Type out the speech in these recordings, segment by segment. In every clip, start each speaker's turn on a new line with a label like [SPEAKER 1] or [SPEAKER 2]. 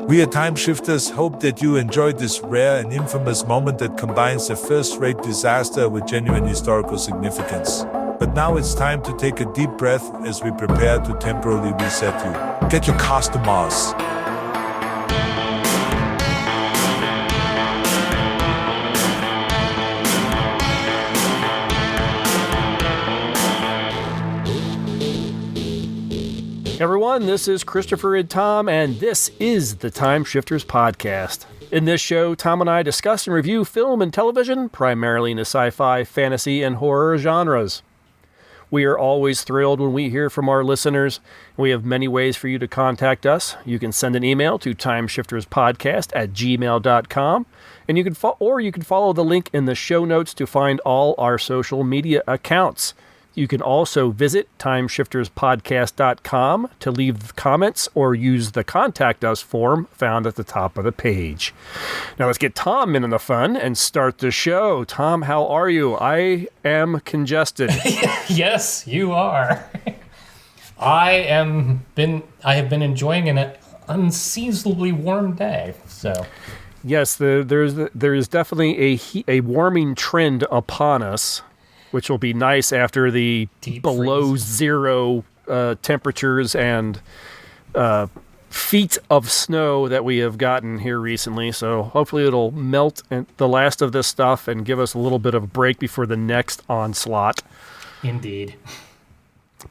[SPEAKER 1] We at Time Shifters hope that you enjoyed this rare and infamous moment that combines a first-rate disaster with genuine historical significance. But now it's time to take a deep breath as we prepare to temporarily reset you. Get your cars to Mars.
[SPEAKER 2] Everyone, this is Christopher and Tom, and this is the Time Shifters Podcast. In this show, Tom and I discuss and review film and television, primarily in the sci-fi, fantasy, and horror genres. We are always thrilled when we hear from our listeners. We have many ways for you to contact us. You can send an email to timeshifterspodcast@gmail.com, and you can follow the link in the show notes to find all our social media accounts. You can also visit timeshifterspodcast.com to leave comments or use the Contact Us form found at the top of the page. Now let's get Tom in the fun and start the show. Tom, how are you? I am congested.
[SPEAKER 3] Yes, you are. I have been enjoying an unseasonably warm day. So,
[SPEAKER 2] yes, there is definitely a warming trend upon us, which will be nice after the
[SPEAKER 3] Deep
[SPEAKER 2] below
[SPEAKER 3] freeze.
[SPEAKER 2] zero temperatures and feet of snow that we have gotten here recently. So hopefully it'll melt the last of this stuff and give us a little bit of a break before the next onslaught.
[SPEAKER 3] Indeed.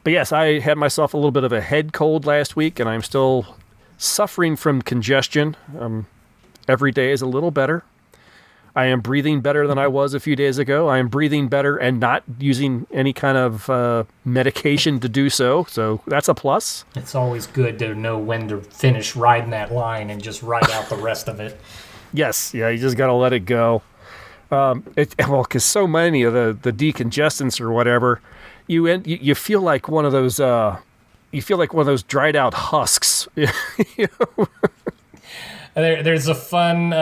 [SPEAKER 2] But yes, I had myself a little bit of a head cold last week, and I'm still suffering from congestion. Every day is a little better. I am breathing better than I was a few days ago. I am breathing better and not using any kind of medication to do so. So that's a plus.
[SPEAKER 3] It's always good to know when to finish riding that line and just ride out the rest of it.
[SPEAKER 2] Yes, yeah, you just got to let it go. Because so many of the decongestants or whatever, you feel like one of those dried out husks.
[SPEAKER 3] There's a fun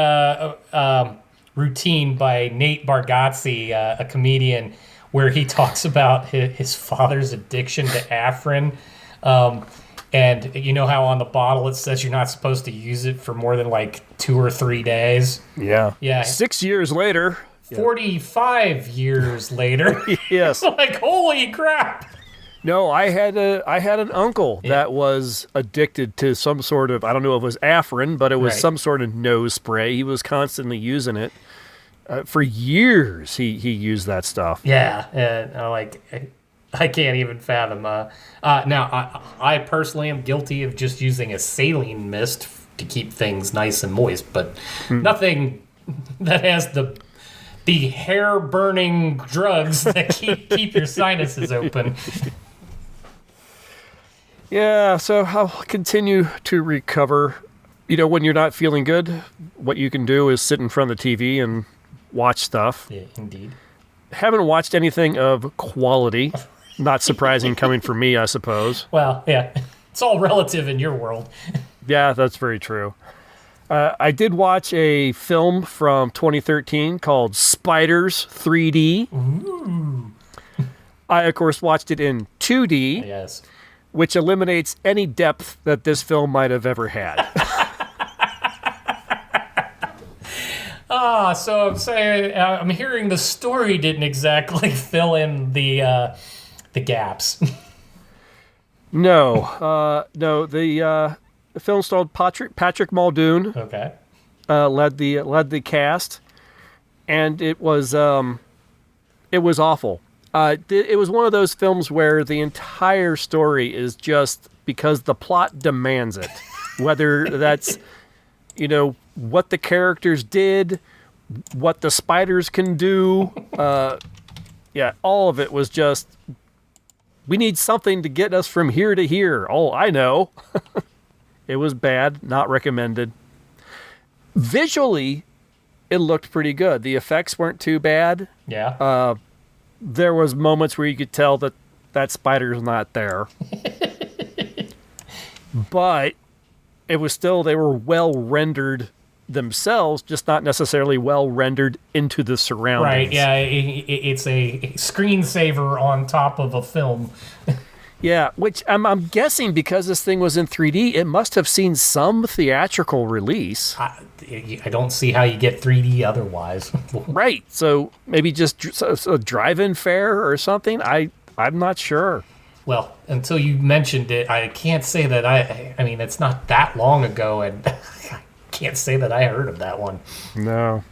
[SPEAKER 3] routine by Nate Bargatze, a comedian, where he talks about his father's addiction to Afrin. And you know how on the bottle it says you're not supposed to use it for more than like 2 or 3 days?
[SPEAKER 2] Yeah.
[SPEAKER 3] Yeah.
[SPEAKER 2] 6 years later.
[SPEAKER 3] 45 years later.
[SPEAKER 2] Yes.
[SPEAKER 3] Like, holy crap.
[SPEAKER 2] No, I had an uncle that was addicted to some sort of, I don't know if it was Afrin, but it was
[SPEAKER 3] Right.
[SPEAKER 2] some sort of nose spray. He was constantly using it. For years, he used that stuff.
[SPEAKER 3] Yeah, and I can't even fathom. Now, I personally am guilty of just using a saline mist to keep things nice and moist, but nothing that has the hair burning drugs that keep your sinuses open.
[SPEAKER 2] Yeah, so I'll continue to recover. You know, when you're not feeling good, what you can do is sit in front of the TV and watch stuff.
[SPEAKER 3] Yeah, indeed.
[SPEAKER 2] Haven't watched anything of quality. Not surprising coming from me, I suppose.
[SPEAKER 3] Well, yeah, it's all relative in your world.
[SPEAKER 2] Yeah, that's very true. I did watch a film from 2013 called Spiders 3D.
[SPEAKER 3] Ooh.
[SPEAKER 2] I, of course, watched it in 2D.
[SPEAKER 3] Yes.
[SPEAKER 2] Which eliminates any depth that this film might have ever had.
[SPEAKER 3] So I'm saying I'm hearing the story didn't exactly fill in the gaps.
[SPEAKER 2] No. The film starred Patrick Muldoon.
[SPEAKER 3] Okay.
[SPEAKER 2] Led the cast, and it was awful. It was one of those films where the entire story is just because the plot demands it. Whether that's, what the characters did, what the spiders can do. All of it was just, we need something to get us from here to here. Oh, I know. It was bad, not recommended. Visually, it looked pretty good. The effects weren't too bad.
[SPEAKER 3] Yeah.
[SPEAKER 2] There was moments where you could tell that spider's not there. But it was still, they were well rendered themselves, just not necessarily well rendered into the surroundings.
[SPEAKER 3] Right, yeah, it's a screensaver on top of a film.
[SPEAKER 2] Yeah, which I'm guessing because this thing was in 3D, it must have seen some theatrical release.
[SPEAKER 3] I don't see how you get 3D otherwise.
[SPEAKER 2] Right. So maybe just a drive-in fare or something. I'm not sure.
[SPEAKER 3] Well, until you mentioned it, I can't say that I mean, it's not that long ago, and I can't say that I heard of that one.
[SPEAKER 2] No.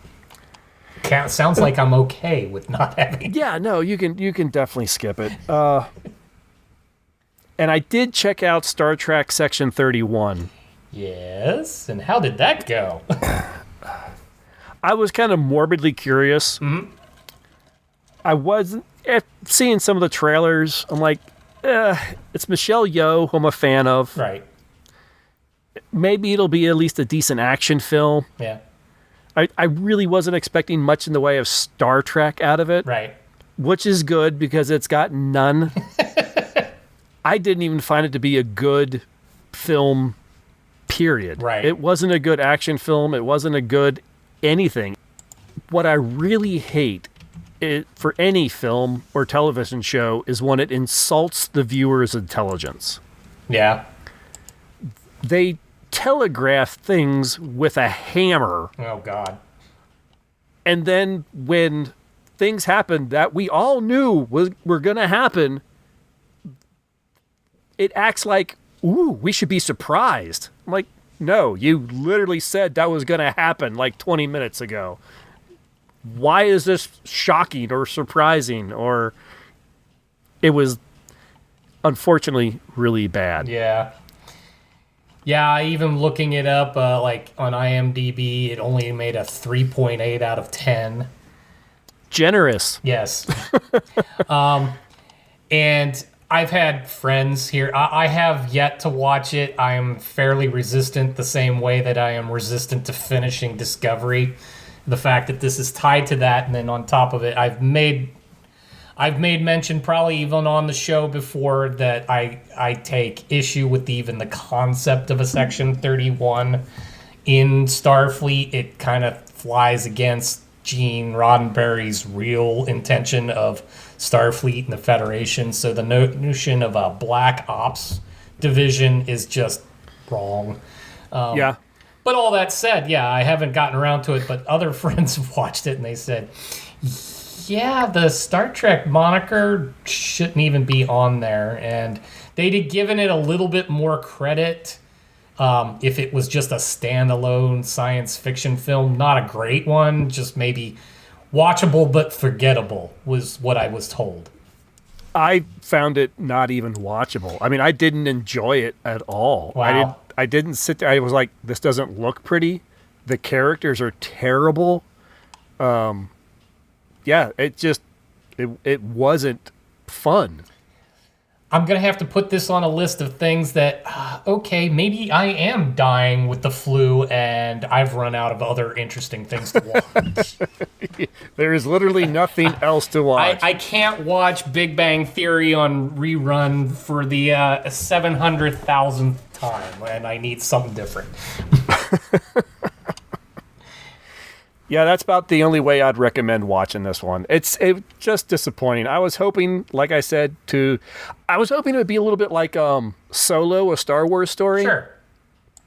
[SPEAKER 3] Sounds like I'm okay with not having.
[SPEAKER 2] Yeah, no, you can definitely skip it. And I did check out Star Trek Section 31.
[SPEAKER 3] Yes, and how did that go?
[SPEAKER 2] I was kind of morbidly curious. Mm-hmm. I was seeing some of the trailers. I'm like, it's Michelle Yeoh, who I'm a fan of.
[SPEAKER 3] Right.
[SPEAKER 2] Maybe it'll be at least a decent action film.
[SPEAKER 3] Yeah.
[SPEAKER 2] I really wasn't expecting much in the way of Star Trek out of it.
[SPEAKER 3] Right.
[SPEAKER 2] Which is good because it's got none. I didn't even find it to be a good film, period.
[SPEAKER 3] Right.
[SPEAKER 2] It wasn't a good action film. It wasn't a good anything. What I really hate for any film or television show is when it insults the viewer's intelligence.
[SPEAKER 3] Yeah.
[SPEAKER 2] They telegraph things with a hammer.
[SPEAKER 3] Oh, God.
[SPEAKER 2] And then when things happen that we all knew were going to happen, it acts like, ooh, we should be surprised. I'm like, no, you literally said that was going to happen like 20 minutes ago. Why is this shocking or surprising? Or it was unfortunately really bad.
[SPEAKER 3] Yeah. Yeah, even looking it up, like on IMDb, it only made a 3.8 out of 10.
[SPEAKER 2] Generous.
[SPEAKER 3] Yes. And I've had friends here. I have yet to watch it. I am fairly resistant, the same way that I am resistant to finishing Discovery. The fact that this is tied to that, and then on top of it, I've made mention, probably even on the show before, that I take issue with even the concept of a Section 31 in Starfleet. It kind of flies against Gene Roddenberry's real intention of Starfleet and the Federation. So the notion of a Black Ops division is just wrong.
[SPEAKER 2] Yeah.
[SPEAKER 3] But all that said, yeah, I haven't gotten around to it, but other friends have watched it and they said, yeah, the Star Trek moniker shouldn't even be on there. And they'd have given it a little bit more credit if it was just a standalone science fiction film. Not a great one, just maybe watchable but forgettable was what I was told.
[SPEAKER 2] I found it not even watchable. I mean, I didn't enjoy it at all.
[SPEAKER 3] Wow.
[SPEAKER 2] I didn't sit there. I was like, this doesn't look pretty. The characters are terrible. Yeah, it wasn't fun.
[SPEAKER 3] I'm going to have to put this on a list of things that, okay, maybe I am dying with the flu and I've run out of other interesting things to watch.
[SPEAKER 2] There is literally nothing else to watch.
[SPEAKER 3] I can't watch Big Bang Theory on rerun for the 700,000th time, and I need something different.
[SPEAKER 2] Yeah, that's about the only way I'd recommend watching this one. It's just disappointing. I was hoping, like I said, it would be a little bit like Solo, a Star Wars story.
[SPEAKER 3] Sure.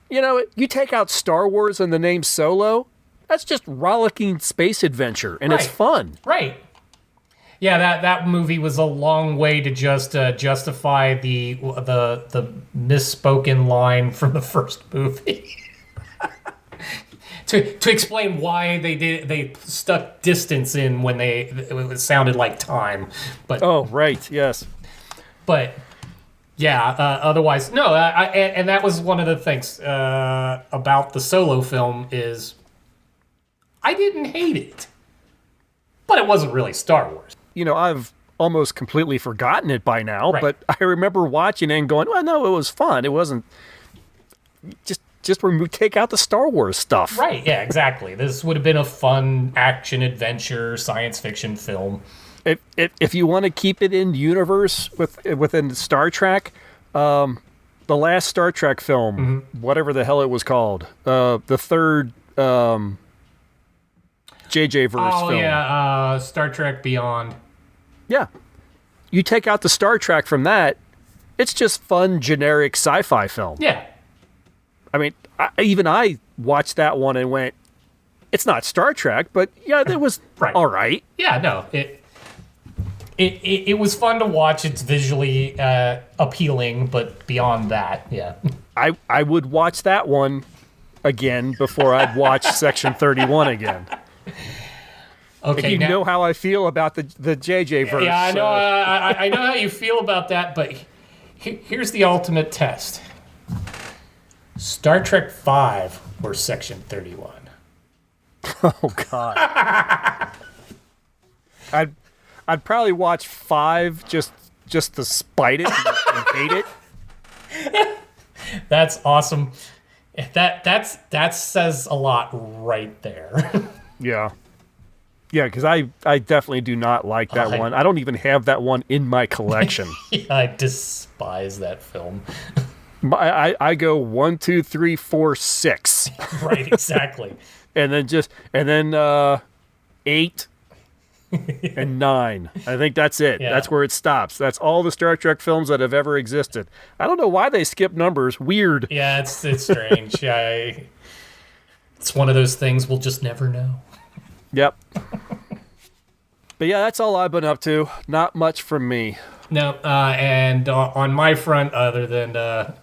[SPEAKER 2] You know, you take out Star Wars and the name Solo, that's just rollicking space adventure, and it's
[SPEAKER 3] Right.
[SPEAKER 2] fun.
[SPEAKER 3] Right. Yeah, that movie was a long way to just justify the misspoken line from the first movie. To explain why they stuck distance in when it sounded like time, but
[SPEAKER 2] Oh, right, yes.
[SPEAKER 3] but yeah, otherwise no. And that was one of the things about the Solo film is I didn't hate it, but it wasn't really Star Wars.
[SPEAKER 2] You know, I've almost completely forgotten it by now,
[SPEAKER 3] Right.
[SPEAKER 2] but I remember watching it and going, well, no, it was fun. It wasn't just take out the Star Wars stuff.
[SPEAKER 3] Right, yeah, exactly. This would have been a fun action adventure science fiction film.
[SPEAKER 2] If you want to keep it in universe within Star Trek, the last Star Trek film, whatever the hell it was called, the third JJ verse
[SPEAKER 3] Oh
[SPEAKER 2] film.
[SPEAKER 3] yeah, Star Trek Beyond.
[SPEAKER 2] Yeah. You take out the Star Trek from that, It's just fun, generic sci-fi film.
[SPEAKER 3] Yeah.
[SPEAKER 2] I mean, I watched that one and went, it's not Star Trek, but yeah, it was
[SPEAKER 3] Right.
[SPEAKER 2] all right.
[SPEAKER 3] Yeah, no. It was fun to watch. It's visually appealing, but beyond that, yeah.
[SPEAKER 2] I would watch that one again before I'd watch Section 31 again.
[SPEAKER 3] Okay,
[SPEAKER 2] You know how I feel about the JJ verse.
[SPEAKER 3] yeah, I know. I know how you feel about that, but here's the ultimate test: Star Trek V or Section 31.
[SPEAKER 2] Oh God. I'd probably watch 5 just to spite it and hate it.
[SPEAKER 3] That's awesome. That says a lot right there.
[SPEAKER 2] Yeah. Yeah, because I definitely do not like that one. I don't even have that one in my collection.
[SPEAKER 3] I despise that film.
[SPEAKER 2] I go 1, 2, 3, 4, 6.
[SPEAKER 3] Right, exactly.
[SPEAKER 2] And then 8 and 9. I think that's it.
[SPEAKER 3] Yeah.
[SPEAKER 2] That's where it stops. That's all the Star Trek films that have ever existed. I don't know why they skip numbers. Weird.
[SPEAKER 3] Yeah, it's strange. It's one of those things we'll just never know.
[SPEAKER 2] Yep. But yeah, that's all I've been up to. Not much from me.
[SPEAKER 3] No, and on my front, other than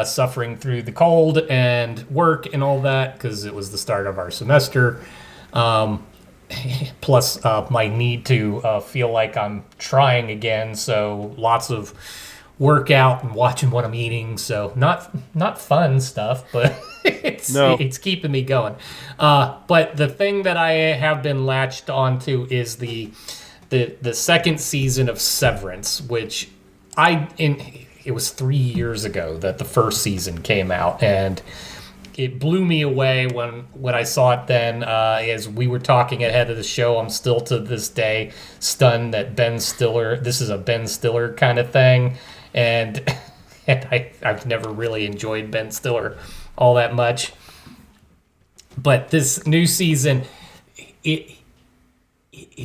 [SPEAKER 3] suffering through the cold and work and all that, because it was the start of our semester, plus my need to feel like I'm trying again, so lots of workout and watching what I'm eating, so not fun stuff, but it's keeping me going. But the thing that I have been latched onto is the second season of Severance, which it was 3 years ago that the first season came out, and it blew me away when I saw it then. As we were talking ahead of the show, I'm still to this day stunned that this is a Ben Stiller kind of thing, and I've never really enjoyed Ben Stiller all that much. But this new season, it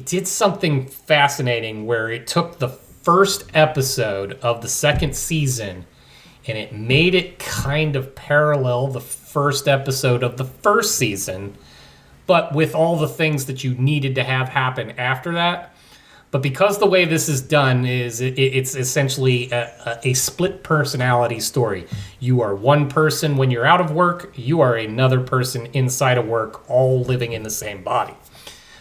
[SPEAKER 3] did something fascinating where it took the first episode of the second season and it made it kind of parallel the first episode of the first season, but with all the things that you needed to have happen after that. But because the way this is done is it's essentially a split personality story. You are one person when you're out of work, you are another person inside of work, all living in the same body.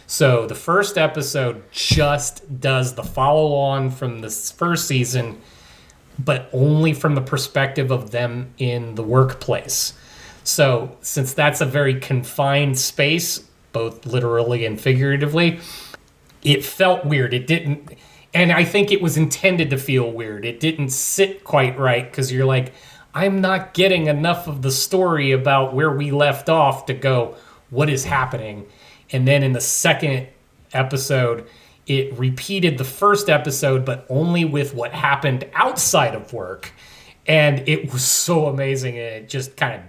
[SPEAKER 3] So the first episode just does the follow-on from this first season, but only from the perspective of them in the workplace. So since that's a very confined space, both literally and figuratively, it felt weird. It didn't, and I think it was intended to feel weird. It didn't sit quite right because you're like, I'm not getting enough of the story about where we left off to go, what is happening? And then in the second episode, it repeated the first episode, but only with what happened outside of work. And it was so amazing. And it just kind of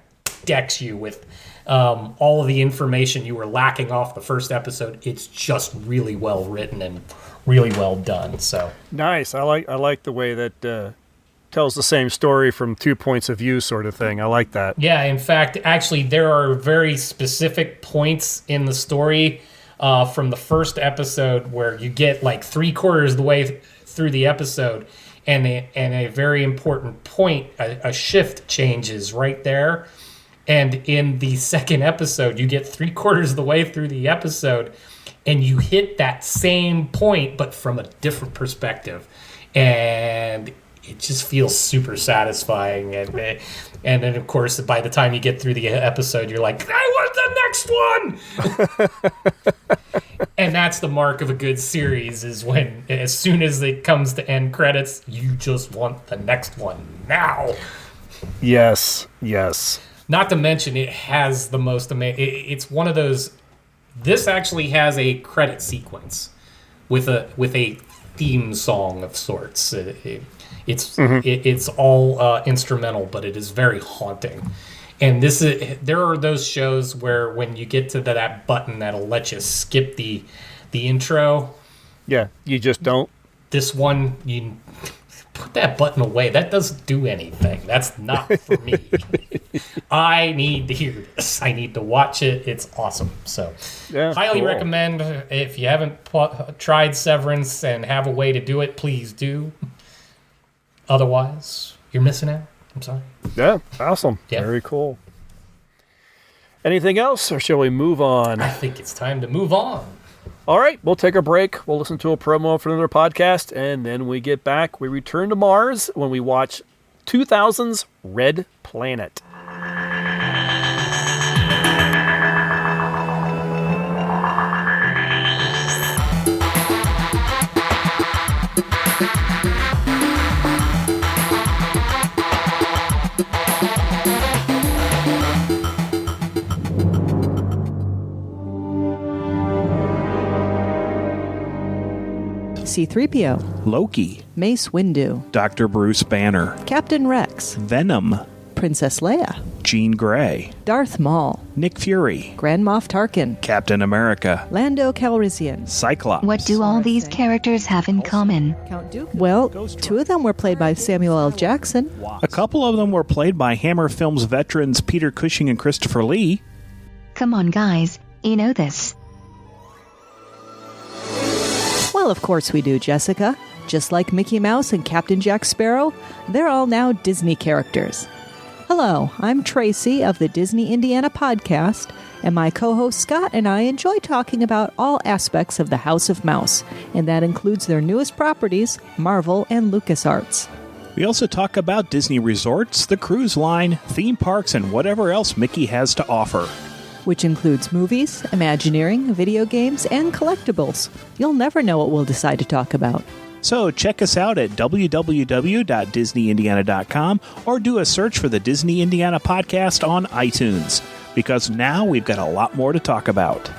[SPEAKER 3] decks you with all of the information you were lacking off the first episode. It's just really well written and really well done. So
[SPEAKER 2] nice. I like the way that tells the same story from 2 points of view, sort of thing. I like that.
[SPEAKER 3] yeah, in fact, actually, there are very specific points in the story from the first episode where you get like 3/4 of the way through the episode, and a very important point, a shift changes right there. And in the second episode, you get 3/4 of the way through the episode, and you hit that same point, but from a different perspective. And it just feels super satisfying. And then, of course, by the time you get through the episode, you're like, I want the next one! And that's the mark of a good series, is when, as soon as it comes to end credits, you just want the next one now.
[SPEAKER 2] Yes.
[SPEAKER 3] Not to mention, it has the most amazing... It's one of those... This actually has a credit sequence with a theme song of sorts. It's all instrumental, but it is very haunting. And there are those shows where when you get to that button that'll let you skip the intro.
[SPEAKER 2] Yeah, you just don't.
[SPEAKER 3] This one, you put that button away. That doesn't do anything. That's not for me. I need to hear this. I need to watch it. It's awesome. So, highly recommend. If you haven't tried Severance and have a way to do it, please do. Otherwise, you're missing out. I'm sorry.
[SPEAKER 2] Yeah, awesome.
[SPEAKER 3] Yeah.
[SPEAKER 2] Very cool. Anything else, or shall we move on?
[SPEAKER 3] I think it's time to move on.
[SPEAKER 2] All right, we'll take a break. We'll listen to a promo for another podcast, and then we get back. We return to Mars when we watch 2000's Red Planet.
[SPEAKER 4] C-3PO,
[SPEAKER 5] Loki,
[SPEAKER 4] Mace Windu,
[SPEAKER 5] Dr. Bruce Banner,
[SPEAKER 4] Captain Rex,
[SPEAKER 5] Venom,
[SPEAKER 4] Princess Leia,
[SPEAKER 5] Jean Grey,
[SPEAKER 4] Darth Maul,
[SPEAKER 5] Nick Fury,
[SPEAKER 4] Grand Moff Tarkin,
[SPEAKER 5] Captain America,
[SPEAKER 4] Lando Calrissian.
[SPEAKER 5] Cyclops.
[SPEAKER 6] What do all these characters have in common?
[SPEAKER 4] Count Dooku. Well, two of them were played by Samuel L. Jackson.
[SPEAKER 5] A couple of them were played by Hammer Films veterans Peter Cushing and Christopher Lee.
[SPEAKER 6] Come on, guys. You know this.
[SPEAKER 4] Well, of course we do, Jessica. Just like Mickey Mouse and Captain Jack Sparrow, they're all now Disney characters. Hello, I'm Tracy of the Disney Indiana podcast, and my co-host Scott and I enjoy talking about all aspects of the House of Mouse, and that includes their newest properties, Marvel and LucasArts.
[SPEAKER 5] We also talk about Disney resorts, the cruise line, theme parks, and whatever else Mickey has to offer.
[SPEAKER 4] Which includes movies, Imagineering, video games, and collectibles. You'll never know what we'll decide to talk about.
[SPEAKER 5] So check us out at www.disneyindiana.com or do a search for the Disney Indiana podcast on iTunes, because now we've got a lot more to talk about.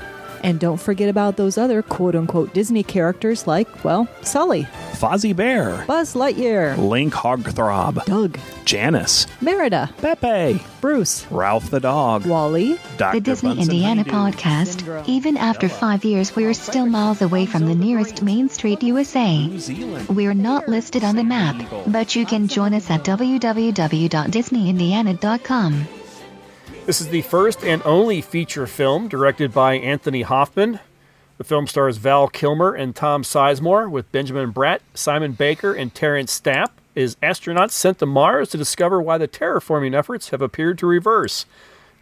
[SPEAKER 4] And don't forget about those other quote-unquote Disney characters like, well, Sully,
[SPEAKER 5] Fozzie Bear,
[SPEAKER 4] Buzz Lightyear,
[SPEAKER 5] Link Hogthrob,
[SPEAKER 4] Doug,
[SPEAKER 5] Janice,
[SPEAKER 4] Merida,
[SPEAKER 5] Pepe,
[SPEAKER 4] Bruce,
[SPEAKER 5] Ralph the dog,
[SPEAKER 4] Wally,
[SPEAKER 5] Dr.
[SPEAKER 6] The Disney
[SPEAKER 5] Bunsen
[SPEAKER 6] Indiana
[SPEAKER 5] Honeydew.
[SPEAKER 6] podcast. Even after 5 years, we're still miles away from the nearest Main Street, USA.
[SPEAKER 5] New Zealand.
[SPEAKER 6] We're not listed on the map, but you can join us at www.disneyindiana.com.
[SPEAKER 2] This is the first and only feature film directed by Anthony Hoffman. The film stars Val Kilmer and Tom Sizemore, with Benjamin Bratt, Simon Baker, and Terrence Stamp as astronauts sent to Mars to discover why the terraforming efforts have appeared to reverse.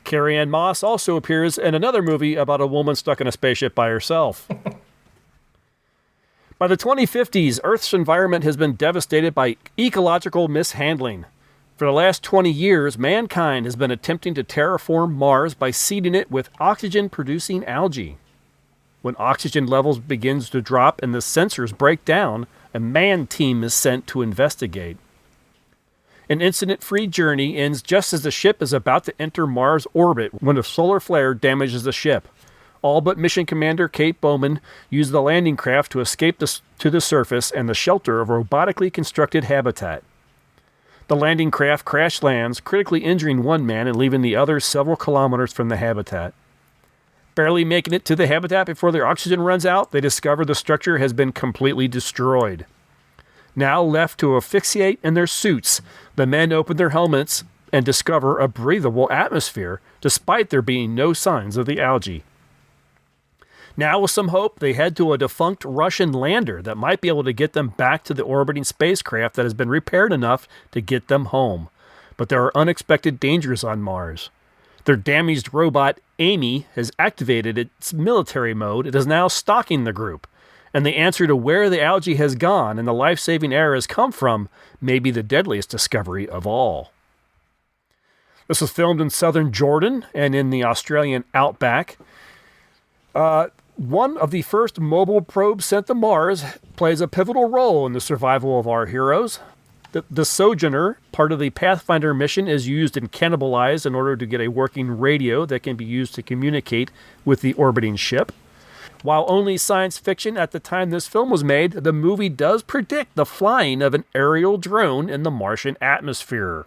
[SPEAKER 2] Carrie-Anne Moss also appears in another movie about a woman stuck in a spaceship by herself. By the 2050s, Earth's environment has been devastated by ecological mishandling. For the last 20 years, mankind has been attempting to terraform Mars by seeding it with oxygen-producing algae. When oxygen levels begins to drop and the sensors break down, a man team is sent to investigate. An incident-free journey ends just as the ship is about to enter Mars orbit when a solar flare damages the ship. All but Mission Commander Kate Bowman use the landing craft to escape to the surface and the shelter of a robotically constructed habitat. The landing craft crash lands, critically injuring one man and leaving the other several kilometers from the habitat. Barely making it to the habitat before their oxygen runs out, they discover the structure has been completely destroyed. Now left to asphyxiate in their suits, the men open their helmets and discover a breathable atmosphere, despite there being no signs of the algae. Now, with some hope, they head to a defunct Russian lander that might be able to get them back to the orbiting spacecraft that has been repaired enough to get them home. But there are unexpected dangers on Mars. Their damaged robot, Amy, has activated its military mode. It is now stalking the group. And the answer to where the algae has gone and the life-saving air has come from may be the deadliest discovery of all. This was filmed in southern Jordan and in the Australian outback. One of the first mobile probes sent to Mars plays a pivotal role in the survival of our heroes. The Sojourner, part of the Pathfinder mission, is used and cannibalized in order to get a working radio that can be used to communicate with the orbiting ship. While only science fiction at the time this film was made, the movie does predict the flying of an aerial drone in the Martian atmosphere.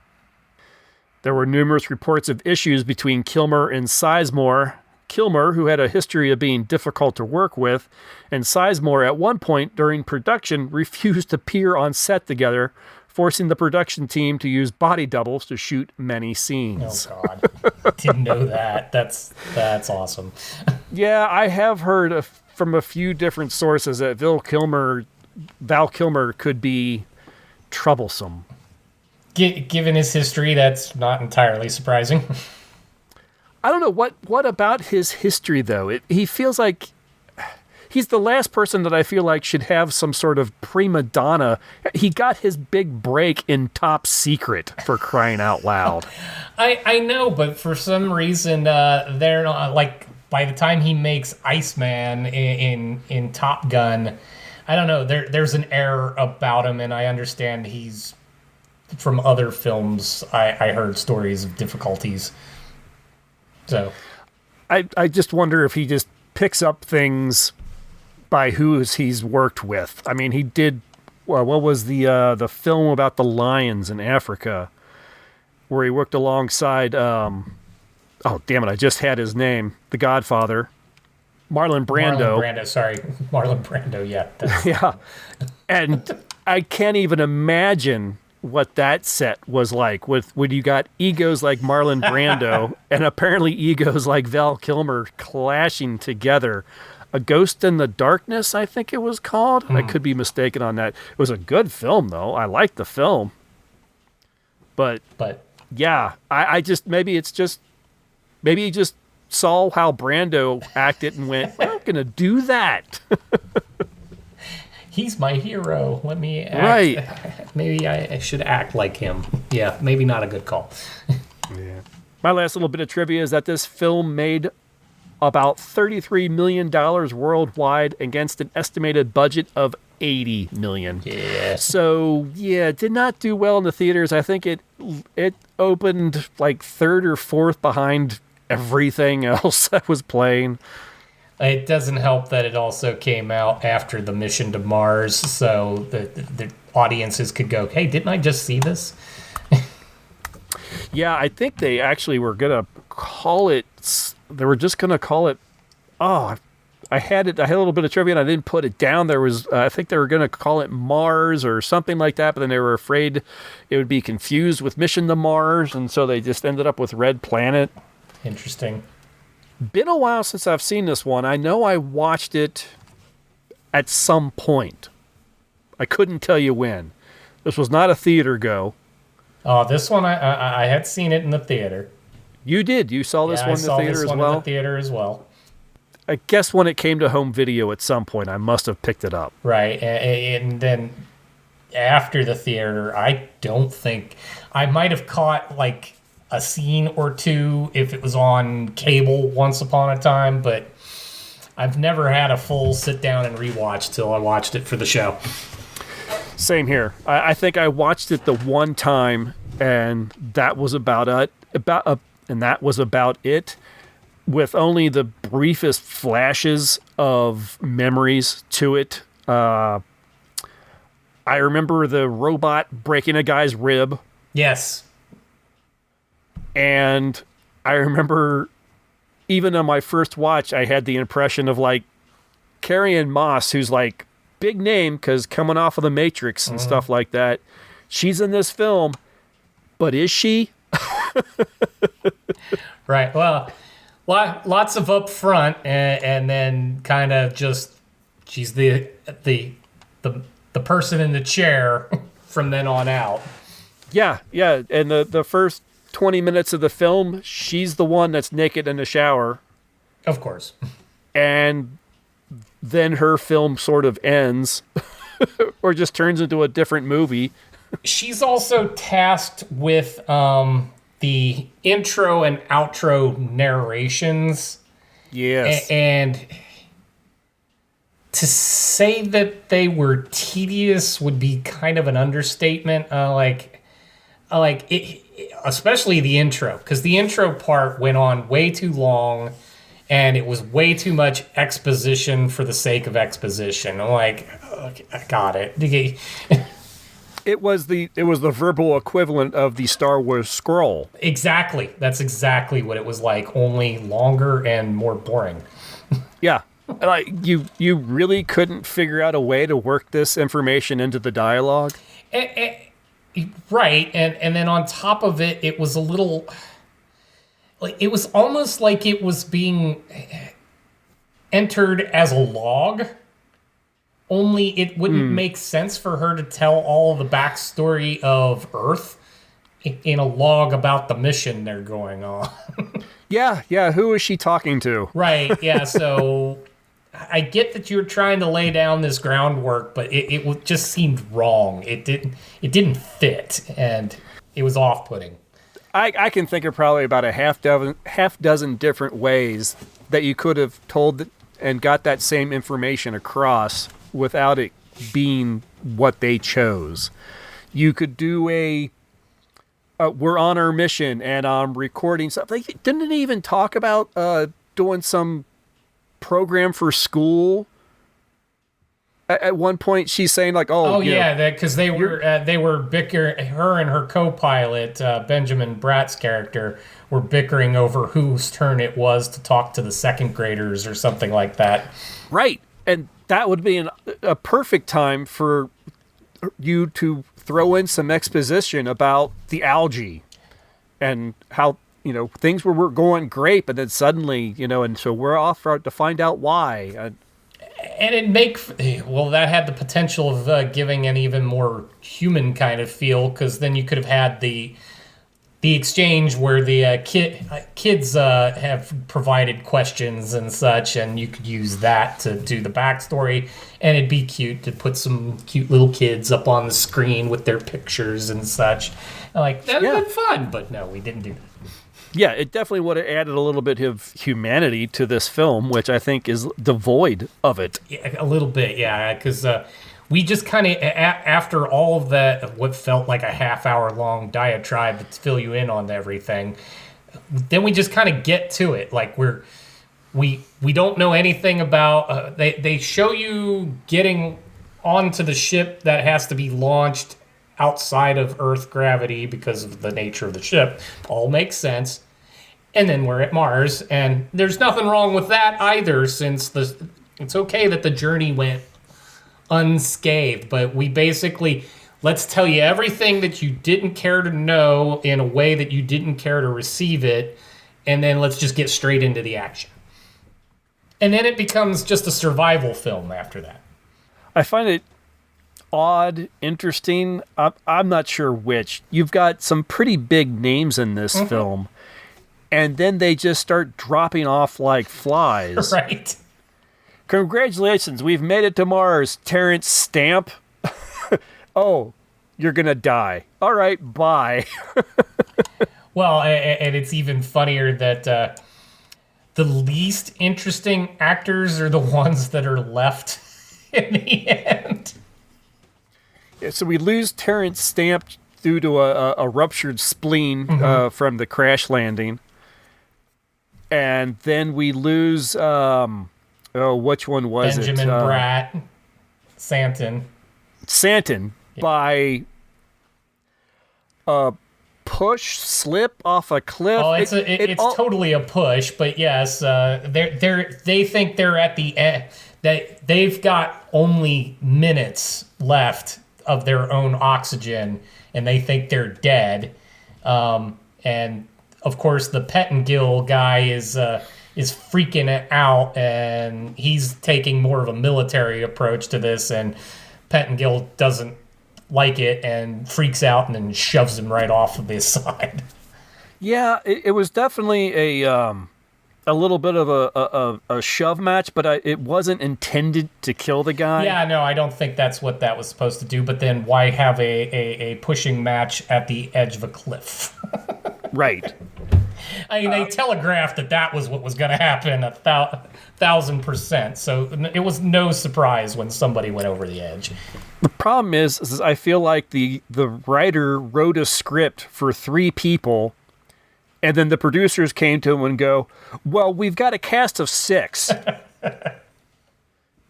[SPEAKER 2] There were numerous reports of issues between Kilmer and Sizemore. Kilmer, who had a history of being difficult to work with, and Sizemore at one point during production refused to appear on set together forcing the production team to use body doubles to shoot many scenes.
[SPEAKER 3] Oh God, didn't know that. That's awesome.
[SPEAKER 2] Yeah, I have heard from a few different sources that Val Kilmer could be troublesome.
[SPEAKER 3] Given his history, that's not entirely surprising.
[SPEAKER 2] I don't know what about his history though. He feels like he's the last person that I feel like should have some sort of prima donna. He got his big break in Top Secret, for crying out loud.
[SPEAKER 3] I know, but for some reason, they're not like. By the time he makes Iceman in Top Gun, I don't know. There's an air about him, and I understand he's from other films. I heard stories of difficulties. So,
[SPEAKER 2] I just wonder if he just picks up things by who he's worked with. I mean, he did. Well, what was the film about the lions in Africa, where he worked alongside? Oh, damn it! I just had his name. The Godfather, Marlon Brando.
[SPEAKER 3] Marlon Brando. Yeah.
[SPEAKER 2] Yeah, and I can't even imagine what that set was like when you got egos like Marlon Brando and apparently egos like Val Kilmer clashing together. A Ghost in the Darkness, I think it was called. I could be mistaken on that. It was a good film, though. I liked the film. But yeah, I just maybe he just saw how Brando acted and went, I'm going to do that.
[SPEAKER 3] He's my hero. Let me act.
[SPEAKER 2] Right.
[SPEAKER 3] Maybe I should act like him. Yeah, maybe not a good call.
[SPEAKER 2] Yeah. My last little bit of trivia is that this film made about $33 million worldwide against an estimated budget of $80 million.
[SPEAKER 3] Yeah.
[SPEAKER 2] So, yeah, it did not do well in the theaters. I think it opened like third or fourth behind everything else that was playing.
[SPEAKER 3] It doesn't help that it also came out after the mission to Mars, so the audiences could go, hey, didn't I just see this?
[SPEAKER 2] Yeah, I think they actually were going to call it, they were just going to call it, I had a little bit of trivia and I didn't put it down. There was, I think they were going to call it Mars or something like that, but then they were afraid it would be confused with Mission to Mars, and so they just ended up with Red Planet.
[SPEAKER 3] Interesting.
[SPEAKER 2] Been a while since I've seen this one. I know I watched it at some point. I couldn't tell you when. This was not a theater go.
[SPEAKER 3] Oh, this one I had seen it in the theater.
[SPEAKER 2] You did. You saw this one in the theater as well?
[SPEAKER 3] In the theater as well.
[SPEAKER 2] I guess when it came to home video at some point, I must have picked it up.
[SPEAKER 3] Right, and then after the theater, I don't think I might have caught like a scene or two if it was on cable once upon a time, but I've never had a full sit down and rewatch till I watched it for the show.
[SPEAKER 2] Same here. I think I watched it the one time, and that was about it. With only the briefest flashes of memories to it. I remember the robot breaking a guy's rib.
[SPEAKER 3] Yes.
[SPEAKER 2] And I remember even on my first watch, I had the impression of like Carrie-Anne Moss, who's like big name because coming off of The Matrix and stuff like that. She's in this film, but is she?
[SPEAKER 3] Right. Well, lots of up front, and then kind of just she's the person in the chair from then on out. Yeah.
[SPEAKER 2] And the first 20 minutes of the film, she's the one that's naked in the shower.
[SPEAKER 3] Of course.
[SPEAKER 2] And then her film sort of ends or just turns into a different movie.
[SPEAKER 3] She's also tasked with the intro and outro narrations.
[SPEAKER 2] Yes.
[SPEAKER 3] And to say that they were tedious would be kind of an understatement. Especially the intro, because the intro part went on way too long, and it was way too much exposition for the sake of exposition. I'm like, okay, I got it.
[SPEAKER 2] It was the verbal equivalent of the Star Wars scroll.
[SPEAKER 3] Exactly. That's exactly what it was like, only longer and more boring.
[SPEAKER 2] Yeah. Like you really couldn't figure out a way to work this information into the dialogue?
[SPEAKER 3] Right, and then on top of it, it was a little, like, it was almost like it was being entered as a log, only it wouldn't make sense for her to tell all the backstory of Earth in a log about the mission they're going on.
[SPEAKER 2] Yeah, who is she talking to?
[SPEAKER 3] Right, yeah, so I get that you're trying to lay down this groundwork, but it just seemed wrong. It didn't fit, and it was off-putting.
[SPEAKER 2] I can think of probably about a half dozen different ways that you could have told and got that same information across without it being what they chose. You could do we're on our mission and I'm recording something. Didn't it even talk about doing some program for school? At one point, she's saying like,
[SPEAKER 3] because they were bickering. Her and her co-pilot Benjamin Bratt's character were bickering over whose turn it was to talk to the second graders or something like that.
[SPEAKER 2] Right, and that would be a perfect time for you to throw in some exposition about the algae and how things were going great, but then suddenly and so we're off to find out why.
[SPEAKER 3] And that had the potential of giving an even more human kind of feel, because then you could have had the exchange where the kids have provided questions and such, and you could use that to do the backstory, and it'd be cute to put some cute little kids up on the screen with their pictures and such. Like, that would have been fun, but no, we didn't do that.
[SPEAKER 2] Yeah, it definitely would have added a little bit of humanity to this film, which I think is devoid of it.
[SPEAKER 3] Yeah, a little bit, yeah, because we just kind of, after all of that, what felt like a half-hour-long diatribe to fill you in on everything, then we just kind of get to it. Like, we don't know anything about... They show you getting onto the ship that has to be launched outside of Earth gravity because of the nature of the ship. All makes sense. And then we're at Mars, and there's nothing wrong with that either, since it's okay that the journey went unscathed, but we basically, let's tell you everything that you didn't care to know in a way that you didn't care to receive it, and then let's just get straight into the action. And then it becomes just a survival film after that.
[SPEAKER 2] I find it odd, interesting. I'm not sure which. You've got some pretty big names in this film, and then they just start dropping off like flies.
[SPEAKER 3] Right.
[SPEAKER 2] Congratulations, we've made it to Mars, Terrence Stamp. Oh, you're gonna die. All right, bye.
[SPEAKER 3] Well, and it's even funnier that the least interesting actors are the ones that are left in the end.
[SPEAKER 2] So we lose Terrence Stamp due to a ruptured spleen from the crash landing. And then we lose, which one was
[SPEAKER 3] Benjamin Bratt, Santon,
[SPEAKER 2] by a slip off a cliff.
[SPEAKER 3] Oh, it's totally a push, but yes, they think they're at the end. They've got only minutes left of their own oxygen, and they think they're dead. And of course, the Pettengill guy is freaking out, and he's taking more of a military approach to this, and Pettengill doesn't like it and freaks out and then shoves him right off of his side.
[SPEAKER 2] Yeah, it was definitely a little bit of a shove match, but it wasn't intended to kill the guy.
[SPEAKER 3] Yeah, no, I don't think that's what that was supposed to do, but then why have a pushing match at the edge of a cliff?
[SPEAKER 2] Right.
[SPEAKER 3] I mean, they telegraphed that was what was going to happen 1,000%, so it was no surprise when somebody went over the edge.
[SPEAKER 2] The problem is I feel like the writer wrote a script for 3 people, and then the producers came to him and go, well, we've got a cast of 6.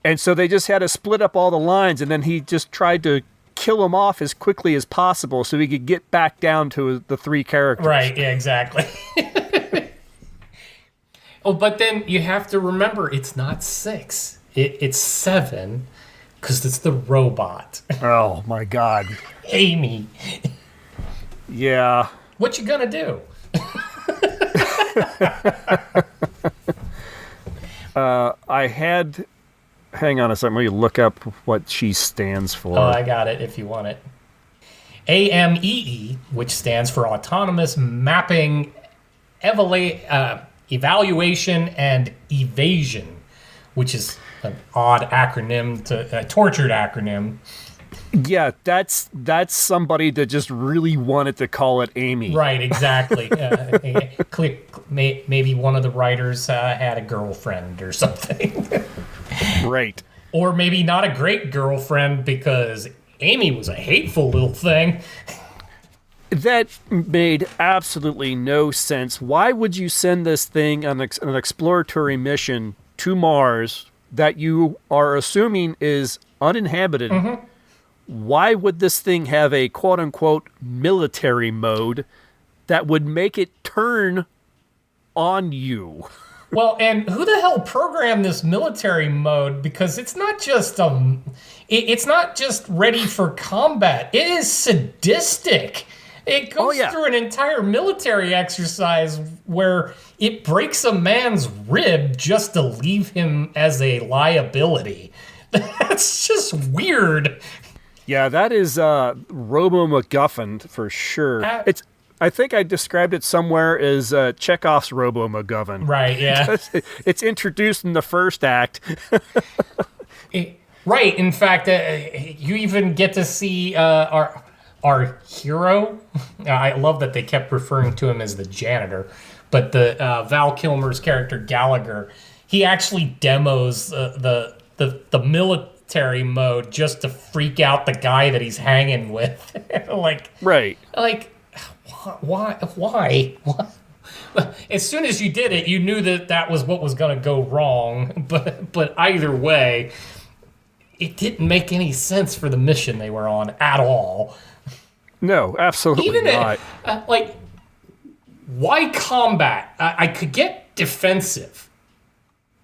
[SPEAKER 2] And so they just had to split up all the lines, and then he just tried to kill them off as quickly as possible so he could get back down to the 3 characters.
[SPEAKER 3] Right, yeah, exactly. Oh, but then you have to remember, it's not 6. It's 7. Because it's the robot.
[SPEAKER 2] Oh my God.
[SPEAKER 3] Amy.
[SPEAKER 2] Yeah.
[SPEAKER 3] What you gonna do?
[SPEAKER 2] Hang on a second. Let me look up what she stands for.
[SPEAKER 3] Oh, I got it if you want it. AMEE, which stands for Autonomous Mapping, Evaluation, and Evasion, which is an odd acronym, a tortured acronym.
[SPEAKER 2] Yeah, that's somebody that just really wanted to call it Amy.
[SPEAKER 3] Right, exactly. Maybe one of the writers had a girlfriend or something.
[SPEAKER 2] Right.
[SPEAKER 3] Or maybe not a great girlfriend because Amy was a hateful little thing.
[SPEAKER 2] That made absolutely no sense. Why would you send this thing on an exploratory mission to Mars that you are assuming is uninhabited? Mm-hmm. Why would this thing have a quote-unquote military mode that would make it turn on you?
[SPEAKER 3] Well, and who the hell programmed this military mode? Because it's not just it's not just ready for combat. It is sadistic. It goes through an entire military exercise where it breaks a man's rib just to leave him as a liability. That's just weird.
[SPEAKER 2] Yeah, that is Robo MacGuffin for sure. I think I described it somewhere as Chekhov's Robo MacGuffin.
[SPEAKER 3] Right, yeah.
[SPEAKER 2] It's introduced in the first act.
[SPEAKER 3] Right, in fact, you even get to see our hero. I love that they kept referring to him as the janitor, but the Val Kilmer's character Gallagher, he actually demos the military mode just to freak out the guy that he's hanging with.
[SPEAKER 2] Right.
[SPEAKER 3] Why? As soon as you did it, you knew that was what was going to go wrong. But either way, it didn't make any sense for the mission they were on at all.
[SPEAKER 2] No, absolutely not.
[SPEAKER 3] Why combat? I could get defensive,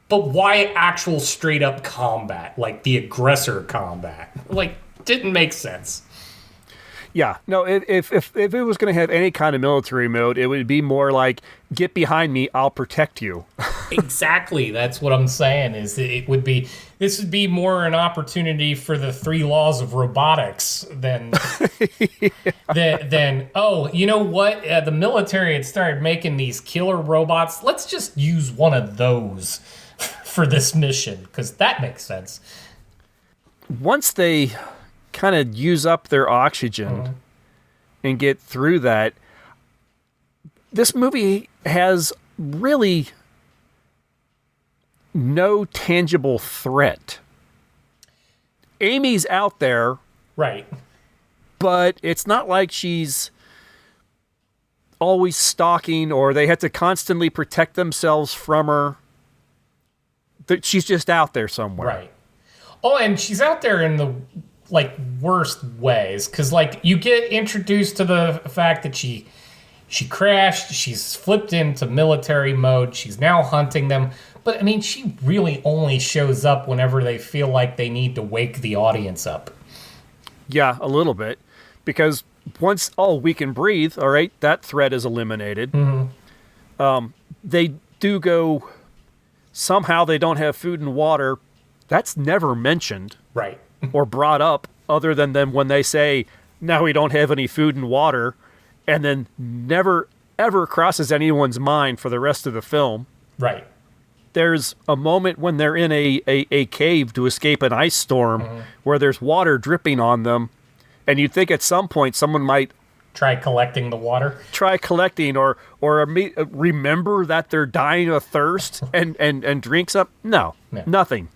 [SPEAKER 3] but why actual straight up combat, like the aggressor combat? Didn't make sense.
[SPEAKER 2] Yeah, no. If it was going to have any kind of military mode, it would be more like, "Get behind me, I'll protect you."
[SPEAKER 3] Exactly. That's what I'm saying. This would be more an opportunity for the 3 laws of robotics than oh, you know what? The military had started making these killer robots. Let's just use one of those for this mission because that makes sense.
[SPEAKER 2] Once they kind of use up their oxygen and get through that, this movie has really no tangible threat. Amy's out there,
[SPEAKER 3] right?
[SPEAKER 2] But it's not like she's always stalking or they have to constantly protect themselves from her. She's just out there somewhere.
[SPEAKER 3] Right. Oh, and she's out there in the worst ways because you get introduced to the fact that she crashed, she's flipped into military mode, she's now hunting them, but I mean she really only shows up whenever they feel like they need to wake the audience up.
[SPEAKER 2] Yeah, a little bit, because once we can breathe, all right, that threat is eliminated. They do go, somehow they don't have food and water. That's never mentioned.
[SPEAKER 3] Right.
[SPEAKER 2] Or brought up, other than them when they say, now we don't have any food and water, and then never, ever crosses anyone's mind for the rest of the film.
[SPEAKER 3] Right.
[SPEAKER 2] There's a moment when they're in a cave to escape an ice storm where there's water dripping on them, and you'd think at some point someone might
[SPEAKER 3] try collecting the water.
[SPEAKER 2] Try collecting or remember that they're dying of thirst and drink some. No, nothing.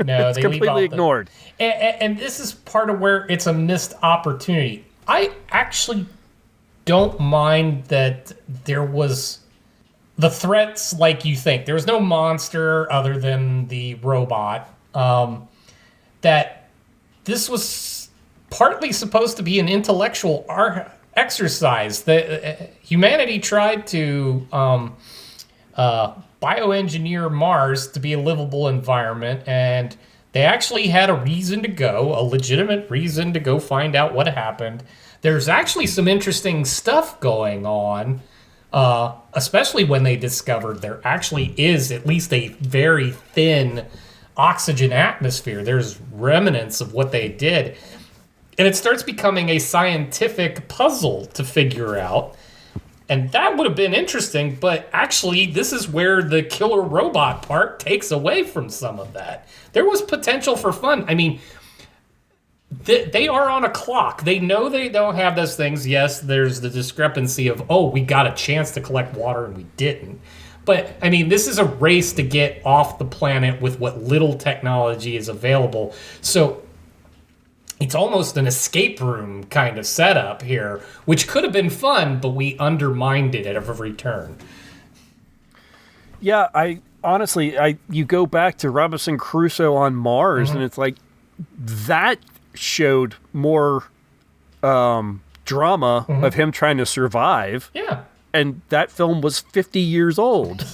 [SPEAKER 3] No,
[SPEAKER 2] it's completely ignored.
[SPEAKER 3] And this is part of where it's a missed opportunity. I actually don't mind that there was the threats like you think. There was no monster other than the robot. That this was partly supposed to be an intellectual exercise. That humanity tried to bioengineer Mars to be a livable environment, and They actually had a reason to go, a legitimate reason to go find out what happened. There's actually some interesting stuff going on, especially when they discovered there actually is at least a very thin oxygen atmosphere. There's remnants of what they did. And it starts becoming a scientific puzzle to figure out. And that would have been interesting, but actually, this is where the killer robot part takes away from some of that. There was potential for fun. I mean, they are on a clock. They know they don't have those things. Yes, there's the discrepancy of, oh, we got a chance to collect water and we didn't. But, I mean, this is a race to get off the planet with what little technology is available. So it's almost an escape room kind of setup here, which could have been fun, but we undermined it at every turn.
[SPEAKER 2] Yeah, you go back to Robinson Crusoe on Mars, and it's like that showed more drama of him trying to survive.
[SPEAKER 3] Yeah,
[SPEAKER 2] and that film was 50 years old.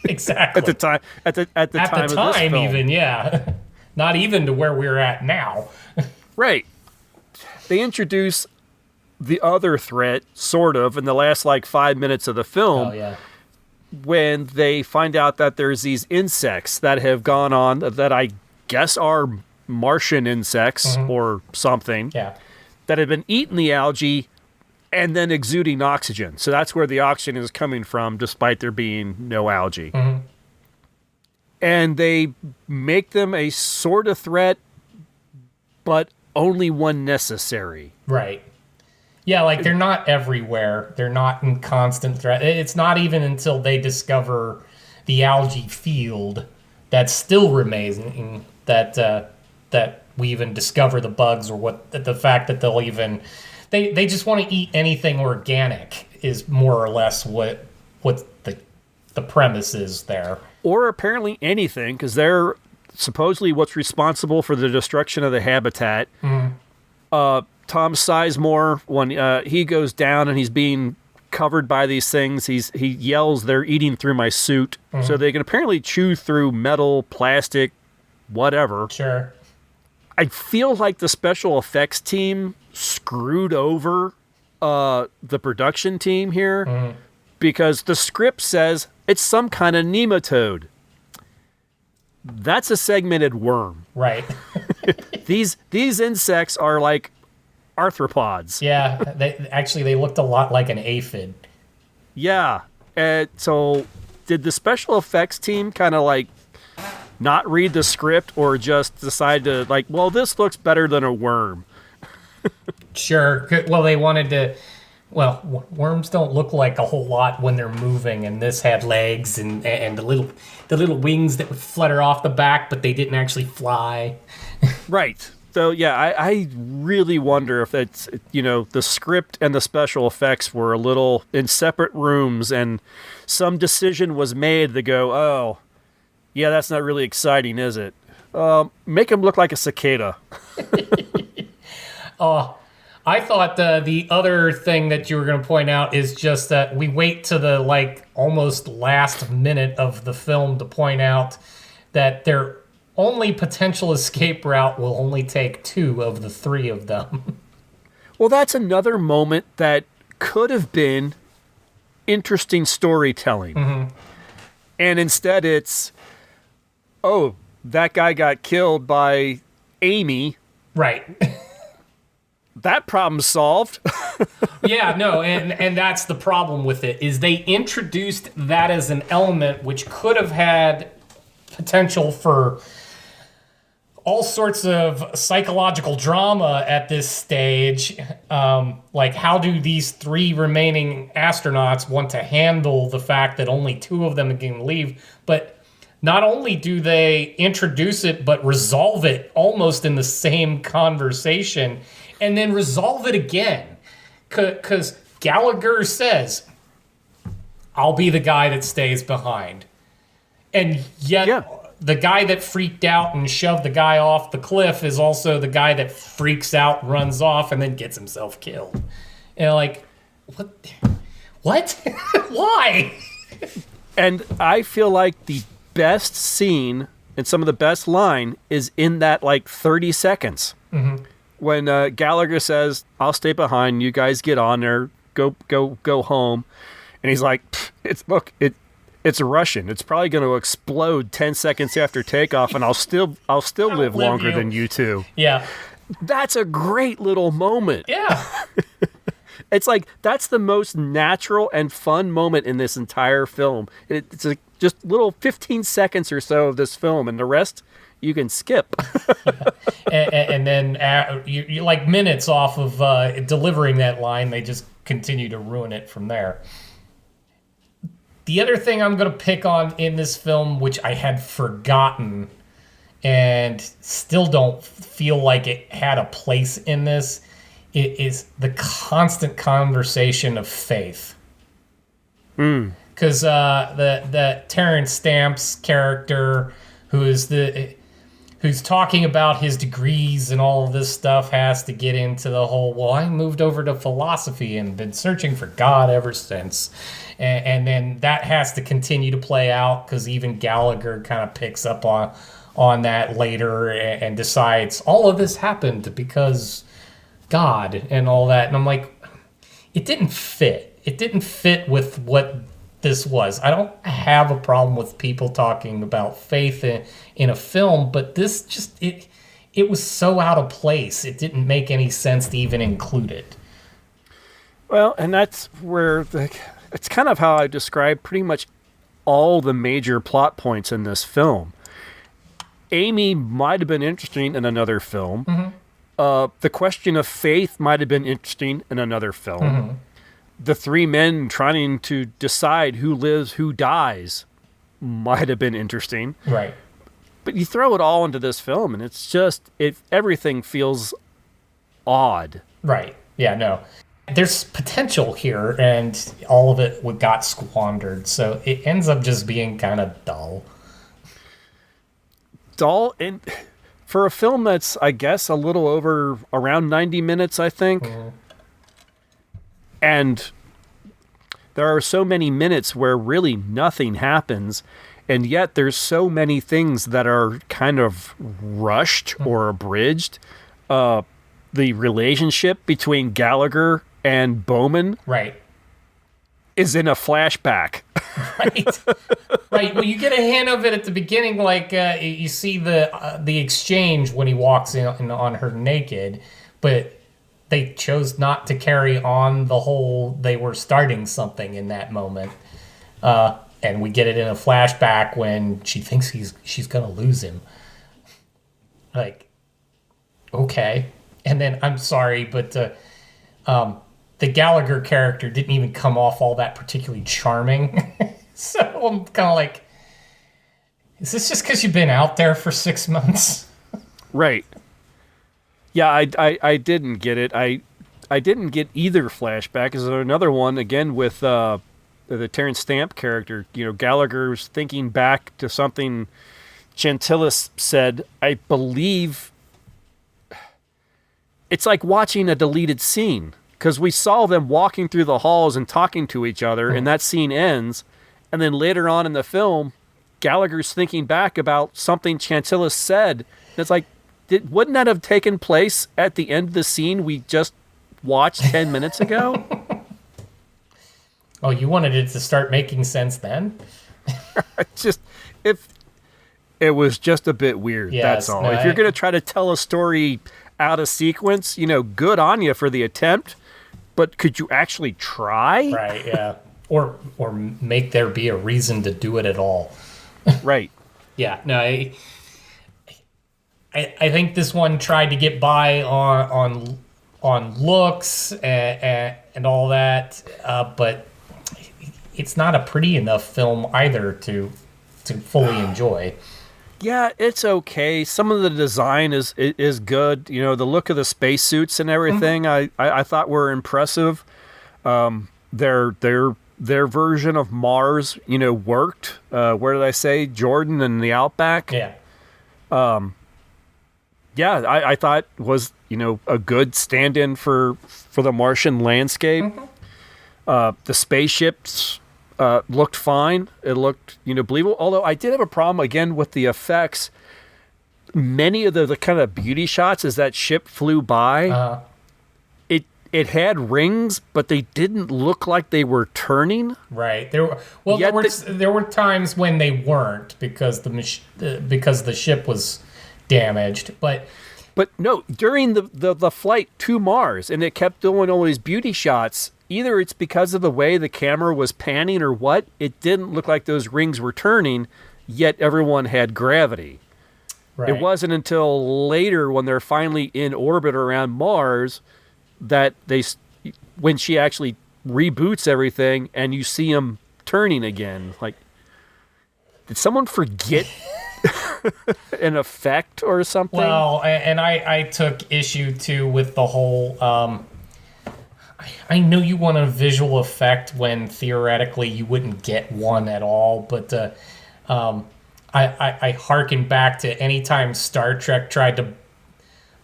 [SPEAKER 3] Exactly.
[SPEAKER 2] At the time of this film.
[SPEAKER 3] Even, yeah. Not even to where we're at now.
[SPEAKER 2] Right. They introduce the other threat, sort of, in the last, 5 minutes of the film.
[SPEAKER 3] Oh, yeah.
[SPEAKER 2] When they find out that there's these insects that have gone on, that I guess are Martian insects or something, that have been eating the algae and then exuding oxygen. So that's where the oxygen is coming from, despite there being no algae. And they make them a sort of threat, but only one necessary.
[SPEAKER 3] Right. Yeah, they're not everywhere. They're not in constant threat. It's not even until they discover the algae field that's still remaining that we even discover the bugs, or the fact that they'll even... They just want to eat anything organic is more or less what the premise is there.
[SPEAKER 2] Or apparently anything, because they're supposedly what's responsible for the destruction of the habitat. Tom Sizemore, when he goes down and he's being covered by these things, he yells, "They're eating through my suit." So they can apparently chew through metal, plastic, whatever.
[SPEAKER 3] Sure.
[SPEAKER 2] I feel like the special effects team screwed over the production team here, because the script says it's some kind of nematode. That's a segmented worm.
[SPEAKER 3] Right.
[SPEAKER 2] These insects are like arthropods.
[SPEAKER 3] Yeah, they looked a lot like an aphid.
[SPEAKER 2] Yeah. So did the special effects team kind of not read the script, or just decide to well, this looks better than a worm?
[SPEAKER 3] Sure. Well, they wanted to... Well, worms don't look like a whole lot when they're moving, and this had legs and the little wings that would flutter off the back, but they didn't actually fly.
[SPEAKER 2] Right. So yeah, I really wonder if it's the script and the special effects were a little in separate rooms, and some decision was made to go, oh, yeah, that's not really exciting, is it? Make him look like a cicada.
[SPEAKER 3] I thought the other thing that you were going to point out is just that we wait to the almost last minute of the film to point out that their only potential escape route will only take 2 of the 3 of them.
[SPEAKER 2] Well, that's another moment that could have been interesting storytelling. And instead it's, oh, that guy got killed by Amy.
[SPEAKER 3] Right.
[SPEAKER 2] That problem's solved.
[SPEAKER 3] Yeah, no, and that's the problem with it, is they introduced that as an element which could have had potential for all sorts of psychological drama at this stage. How do these 3 remaining astronauts want to handle the fact that only 2 of them can leave? But not only do they introduce it, but resolve it almost in the same conversation, and then resolve it again. Because Gallagher says, I'll be the guy that stays behind. And yet, the guy that freaked out and shoved the guy off the cliff is also the guy that freaks out, runs off, and then gets himself killed. And what? Why?
[SPEAKER 2] And I feel like the best scene and some of the best line is in that like 30 seconds. When Gallagher says, "I'll stay behind, you guys get on there, go home." And he's like, it's Russian. It's probably going to explode 10 seconds after takeoff, and I'll still live longer than you two.
[SPEAKER 3] Yeah.
[SPEAKER 2] That's a great little moment.
[SPEAKER 3] Yeah.
[SPEAKER 2] It's like, that's the most natural and fun moment in this entire film. It's like just little 15 seconds or so of this film, and the rest you can skip.
[SPEAKER 3] and then you like minutes off of delivering that line, they just continue to ruin it from there. The other thing I'm going to pick on in this film, which I had forgotten and still don't feel like it had a place in this, it is the constant conversation of faith. Because the Terrence Stamp's character, who's talking about his degrees and all of this stuff, has to get into the whole, well, I moved over to philosophy and been searching for God ever since. And then that has to continue to play out because even Gallagher kind of picks up on that later and decides all of this happened because God and all that. And I'm like, it didn't fit. It didn't fit with what this was. I don't have a problem with people talking about faith in a film, but this just, it was so out of place. It didn't make any sense to even include it.
[SPEAKER 2] Well, and that's where it's kind of how I describe pretty much all the major plot points in this film. Amy might have been interesting in another film. The question of faith might have been interesting in another film. The three men trying to decide who lives, who dies might have been interesting.
[SPEAKER 3] Right.
[SPEAKER 2] But you throw it all into this film, and it's just, everything feels odd.
[SPEAKER 3] Right. Yeah, no. There's potential here, and all of it got squandered, so it ends up just being kind of dull.
[SPEAKER 2] Dull, and for a film that's, I guess, a little over around 90 minutes, I think. And there are so many minutes where really nothing happens, and yet there's so many things that are kind of rushed or abridged. The relationship between Gallagher and Bowman is in a flashback. Right.
[SPEAKER 3] Well, you get a hint of it at the beginning, like you see the exchange when he walks in on her naked, but they chose not to carry on the whole, they were starting something in that moment. And we get it in a flashback when she thinks she's going to lose him. Like, okay. And then, I'm sorry, but the Gallagher character didn't even come off all that particularly charming. So I'm kind of like, is this just because you've been out there for 6 months?
[SPEAKER 2] Right. Yeah, I didn't get it. I didn't get either flashback. Is there another one, again, with the Terrence Stamp character? You know, Gallagher's thinking back to something Chantillis said. I believe it's like watching a deleted scene, because we saw them walking through the halls and talking to each other, and that scene ends. And then later on in the film, Gallagher's thinking back about something Chantillis said. And it's like, wouldn't that have taken place at the end of the scene we just watched 10 minutes ago?
[SPEAKER 3] Oh, you wanted it to start making sense then?
[SPEAKER 2] It was just a bit weird, that's all. If you're going to try to tell a story out of sequence, good on you for the attempt, but could you actually try?
[SPEAKER 3] Right, yeah. Or make there be a reason to do it at all.
[SPEAKER 2] Right.
[SPEAKER 3] Yeah, no, I think this one tried to get by on looks and all that, but it's not a pretty enough film either to fully enjoy.
[SPEAKER 2] Yeah, it's okay. Some of the design is good. The look of the spacesuits and everything I thought were impressive. Their version of Mars, worked. Where did I say? Jordan and the Outback.
[SPEAKER 3] Yeah.
[SPEAKER 2] Yeah, I thought was, a good stand-in for the Martian landscape. The spaceships, looked fine. It looked, believable. Although I did have a problem again with the effects. Many of the kind of beauty shots as that ship flew by, it had rings, but they didn't look like they were turning.
[SPEAKER 3] Right. There were times when they weren't because because the ship was damaged, but
[SPEAKER 2] no, during the flight to Mars, and it kept doing all these beauty shots. Either it's because of the way the camera was panning or what, it didn't look like those rings were turning, yet everyone had gravity.
[SPEAKER 3] right.
[SPEAKER 2] It wasn't until later when they're finally in orbit around Mars that when she actually reboots everything and you see them turning again. Like, did someone forget an effect or something?
[SPEAKER 3] Well, and I took issue too with the whole. I know you want a visual effect when theoretically you wouldn't get one at all, but I hearken back to any time Star Trek tried to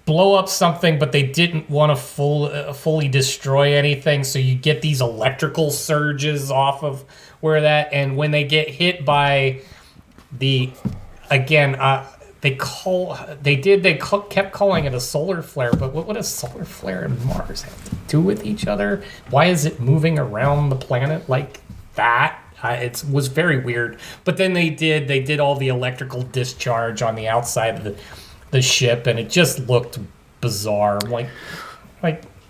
[SPEAKER 3] blow up something, but they didn't want to fully destroy anything, so you get these electrical surges off of and when they get hit by kept calling it a solar flare, but what would a solar flare and Mars have to do with each other? Why is it moving around the planet like that? It was very weird. But then they did all the electrical discharge on the outside of the ship, and it just looked bizarre. Like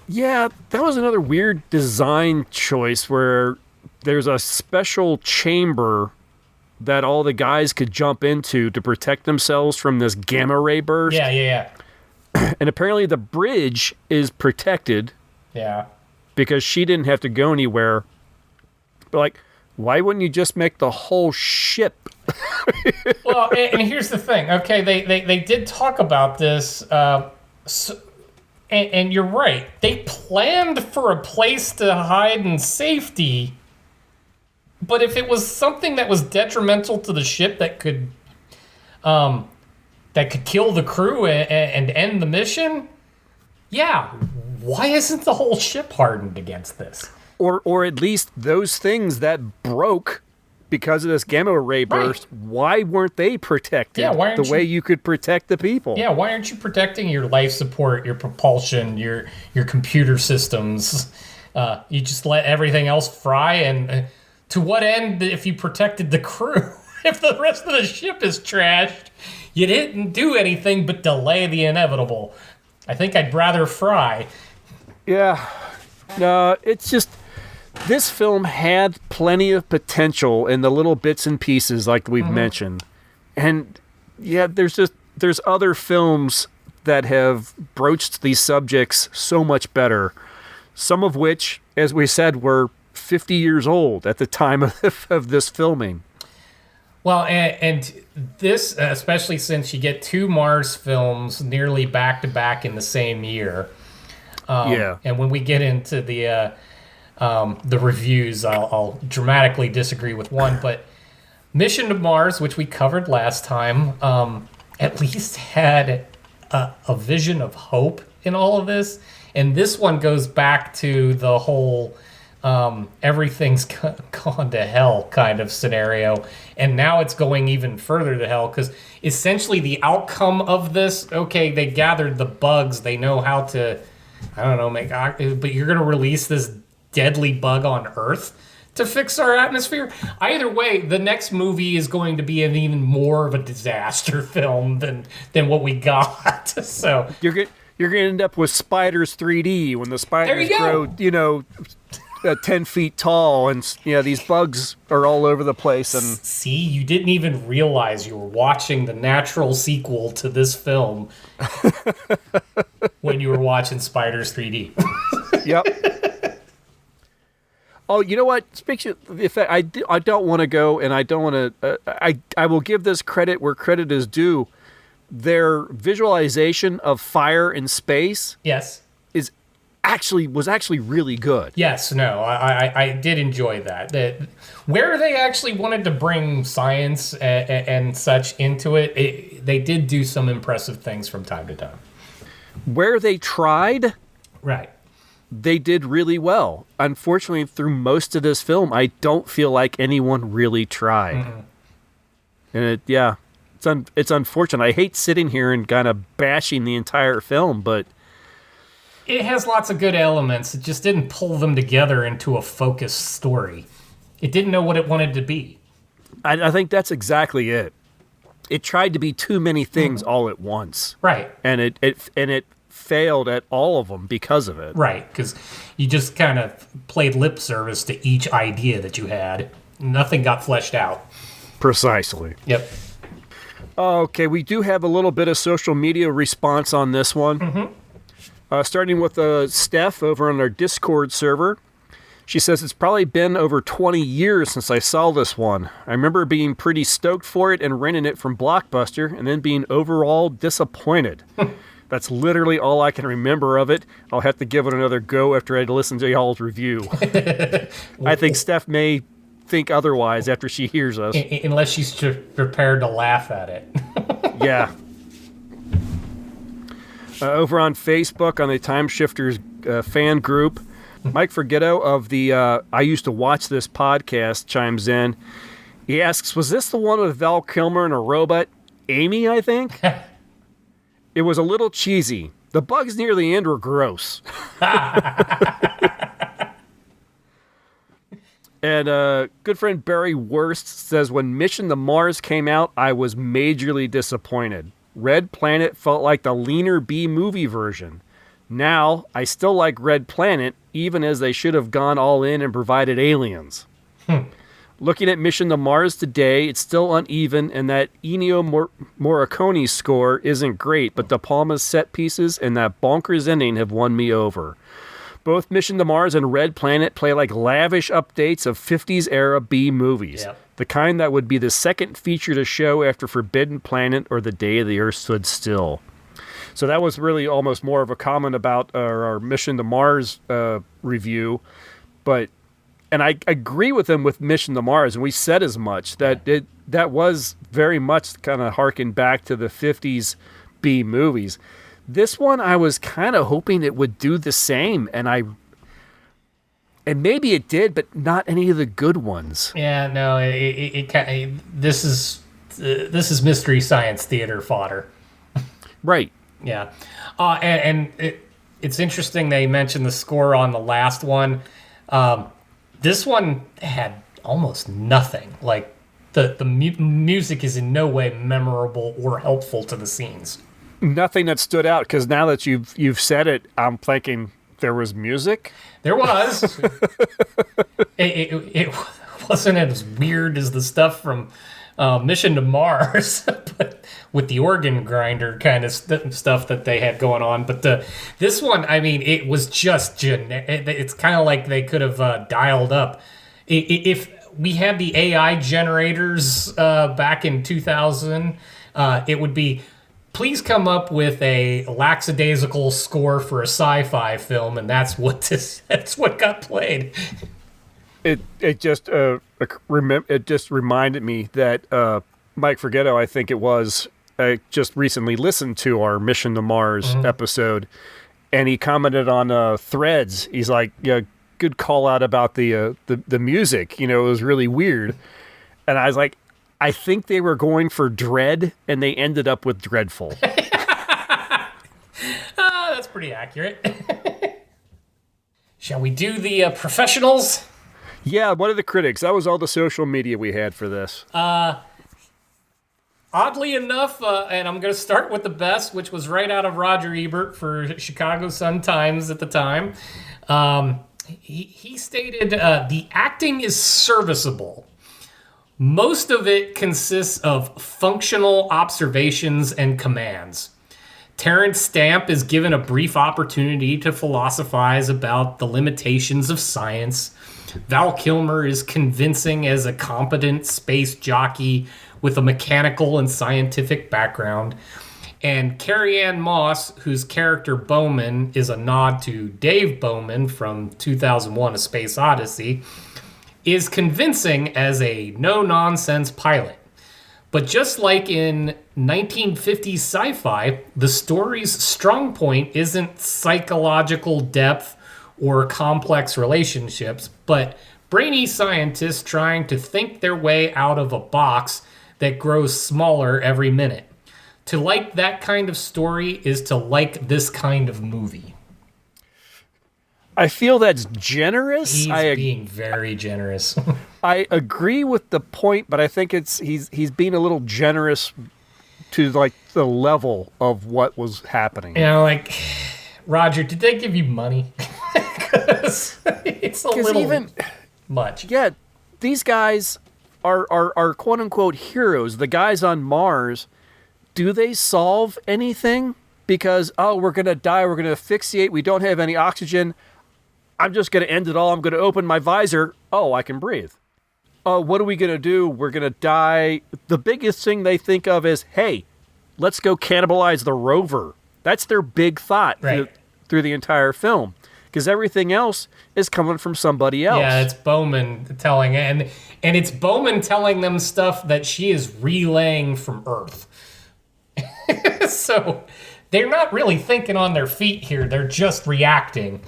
[SPEAKER 2] Yeah, that was another weird design choice where there's a special chamber that all the guys could jump into to protect themselves from this gamma ray burst.
[SPEAKER 3] yeah.
[SPEAKER 2] And apparently the bridge is protected
[SPEAKER 3] Yeah.
[SPEAKER 2] because she didn't have to go anywhere. But, like, why wouldn't you just make the whole ship?
[SPEAKER 3] Well, and here's the thing. Okay, they did talk about this, and you're right. They planned for a place to hide in safety, but if it was something that was detrimental to the ship that could kill the crew and end the mission, yeah, why isn't the whole ship hardened against this?
[SPEAKER 2] Or at least those things that broke because of this gamma ray burst, why weren't they protected the way you could protect the people?
[SPEAKER 3] Yeah, why aren't you protecting your life support, your propulsion, your computer systems? You just let everything else fry, and to what end if you protected the crew? If the rest of the ship is trashed, you didn't do anything but delay the inevitable. I think I'd rather fry.
[SPEAKER 2] Yeah. No, it's just... This film had plenty of potential in the little bits and pieces like we've mentioned. And yeah, there's other films that have broached these subjects so much better. Some of which, as we said, were 50 years old at the time of this filming.
[SPEAKER 3] Well, and this, especially since you get two Mars films nearly back to back in the same year. And when we get into the reviews, I'll dramatically disagree with one, but Mission to Mars, which we covered last time, at least had a vision of hope in all of this. And this one goes back to the whole everything's gone to hell kind of scenario. And now it's going even further to hell because essentially the outcome of this, okay, they gathered the bugs. They know how to, I don't know, but you're going to release this deadly bug on Earth to fix our atmosphere. Either way, the next movie is going to be an even more of a disaster film than what we got. So
[SPEAKER 2] you're going to end up with Spiders 3D when the spiders grow, 10 feet tall, and these bugs are all over the place. And
[SPEAKER 3] see, you didn't even realize you were watching the natural sequel to this film when you were watching Spiders 3D.
[SPEAKER 2] Yep. Oh, you know what? Speaking of the effect, I don't want to go, and I don't want to. I will give this credit where credit is due. Their visualization of fire in space,
[SPEAKER 3] yes,
[SPEAKER 2] was actually really good.
[SPEAKER 3] Yes, no, I did enjoy that. Where they actually wanted to bring science and such into it, they did do some impressive things from time to time.
[SPEAKER 2] Where they tried,
[SPEAKER 3] right,
[SPEAKER 2] they did really well. Unfortunately, through most of this film, I don't feel like anyone really tried. And it's unfortunate. I hate sitting here and kind of bashing the entire film, but
[SPEAKER 3] It has lots of good elements. It just didn't pull them together into a focused story. It didn't know what it wanted to be.
[SPEAKER 2] I think that's exactly it. It tried to be too many things all at once.
[SPEAKER 3] Right.
[SPEAKER 2] And it failed at all of them because of it.
[SPEAKER 3] Right, because you just kind of played lip service to each idea that you had. Nothing got fleshed out.
[SPEAKER 2] Precisely.
[SPEAKER 3] Yep.
[SPEAKER 2] Okay, we do have a little bit of social media response on this one. Starting with Steph over on our Discord server. She says, it's probably been over 20 years since I saw this one. I remember being pretty stoked for it and renting it from Blockbuster and then being overall disappointed. That's literally all I can remember of it. I'll have to give it another go after I listen to y'all's review. I think Steph may think otherwise after she hears us.
[SPEAKER 3] Unless she's prepared to laugh at it.
[SPEAKER 2] Yeah. Over on Facebook, on the Time Shifters fan group, Mike Forgetto of the I Used to Watch This podcast chimes in. He asks, was this the one with Val Kilmer and a robot? Amy, I think? It was a little cheesy. The bugs near the end were gross. And good friend Barry Wurst says, when Mission to Mars came out, I was majorly disappointed. Red Planet felt like the leaner B-movie version. Now, I still like Red Planet, even as they should have gone all in and provided aliens. Looking at Mission to Mars today, it's still uneven, and that Ennio Morricone score isn't great, but De Palma's set pieces and that bonkers ending have won me over. Both Mission to Mars and Red Planet play like lavish updates of 50s-era B-movies. Yep. The kind that would be the second feature to show after Forbidden Planet or The Day the Earth Stood Still. So that was really almost more of a comment about our Mission to Mars review. And I agree with him with Mission to Mars, and we said as much, that that was very much kind of harken back to the 50s B movies. This one, I was kind of hoping it would do the same, and maybe it did, but not any of the good ones.
[SPEAKER 3] Yeah, no, this is Mystery Science Theater fodder.
[SPEAKER 2] Right.
[SPEAKER 3] Yeah. And it's interesting they mentioned the score on the last one. This one had almost nothing. Like, the music is in no way memorable or helpful to the scenes.
[SPEAKER 2] Nothing that stood out, because now that you've said it, I'm thinking there was music.
[SPEAKER 3] There was. It wasn't as weird as the stuff from Mission to Mars, but with the organ grinder kind of stuff that they had going on. But this one, I mean, it was just it's kind of like they could have dialed up. If we had the AI generators back in 2000, it would be, please come up with a lackadaisical score for a sci-fi film, and that's what got played.
[SPEAKER 2] It just reminded me that Mike Forgetto, I think it was, just recently listened to our Mission to Mars episode, and he commented on Threads. He's like, "Yeah, good call out about the music. You know, it was really weird." And I was like, I think they were going for Dread, and they ended up with Dreadful.
[SPEAKER 3] That's pretty accurate. Shall we do the professionals?
[SPEAKER 2] Yeah, what are the critics? That was all the social media we had for this.
[SPEAKER 3] Oddly enough, and I'm going to start with the best, which was right out of Roger Ebert for Chicago Sun-Times at the time. He stated, the acting is serviceable. Most of it consists of functional observations and commands. Terrence Stamp is given a brief opportunity to philosophize about the limitations of science. Val Kilmer is convincing as a competent space jockey with a mechanical and scientific background. And Carrie-Anne Moss, whose character Bowman is a nod to Dave Bowman from 2001: A Space Odyssey, is convincing as a no-nonsense pilot. But just like in 1950s sci-fi, the story's strong point isn't psychological depth or complex relationships, but brainy scientists trying to think their way out of a box that grows smaller every minute. To like that kind of story is to like this kind of movie.
[SPEAKER 2] I feel that's generous.
[SPEAKER 3] He's being very generous.
[SPEAKER 2] I agree with the point, but I think he's being a little generous to like the level of what was happening.
[SPEAKER 3] You know, like, Roger, did they give you money? Because it's a little
[SPEAKER 2] even
[SPEAKER 3] much.
[SPEAKER 2] Yeah, these guys are quote unquote heroes. The guys on Mars, do they solve anything? Because, oh, we're going to die, we're going to asphyxiate, we don't have any oxygen. I'm just going to end it all. I'm going to open my visor. Oh, I can breathe. Oh, what are we going to do? We're going to die. The biggest thing they think of is, hey, let's go cannibalize the rover. That's their big thought through the entire film. Because everything else is coming from somebody else.
[SPEAKER 3] Yeah, it's Bowman telling, and it's Bowman telling them stuff that she is relaying from Earth. So they're not really thinking on their feet here. They're just reacting.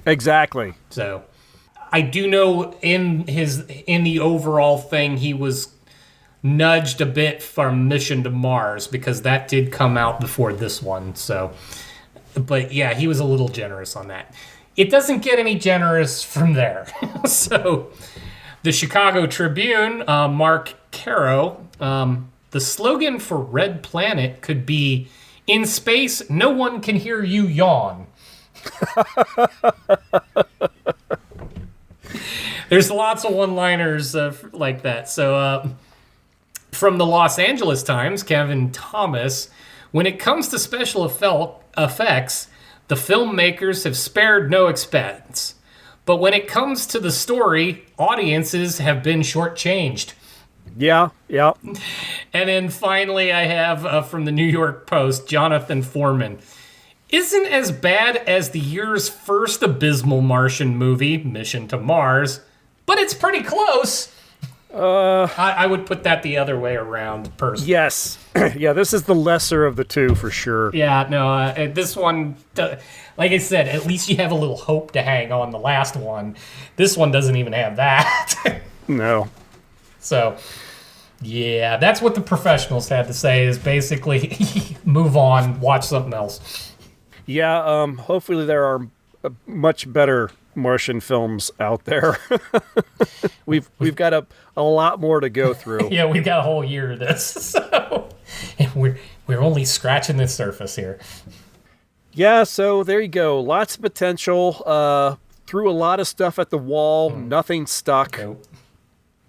[SPEAKER 2] Exactly.
[SPEAKER 3] So I do know in the overall thing, he was nudged a bit from Mission to Mars, because that did come out before this one. So, but yeah, he was a little generous on that. It doesn't get any generous from there. So the Chicago Tribune, Mark Caro, the slogan for Red Planet could be, "In space, no one can hear you yawn." There's lots of one-liners like that. So from the Los Angeles Times, Kevin Thomas, when it comes to special effects, the filmmakers have spared no expense. But when it comes to the story, audiences have been shortchanged.
[SPEAKER 2] Yeah.
[SPEAKER 3] And then finally I have from the New York Post, Jonathan Foreman. Isn't as bad as the year's first abysmal Martian movie, Mission to Mars, but it's pretty close. I would put that the other way around, personally.
[SPEAKER 2] Yes. Yeah, this is the lesser of the two for sure.
[SPEAKER 3] Yeah, no, this one, like I said, at least you have a little hope to hang on the last one. This one doesn't even have that.
[SPEAKER 2] No.
[SPEAKER 3] So, yeah, that's what the professionals had to say, is basically move on, watch something else.
[SPEAKER 2] Yeah, hopefully there are much better Martian films out there. We've got a lot more to go through.
[SPEAKER 3] Yeah, we've got a whole year of this, so and we're only scratching the surface here.
[SPEAKER 2] Yeah, so there you go. Lots of potential. Threw a lot of stuff at the wall. Nothing stuck.
[SPEAKER 3] Nope.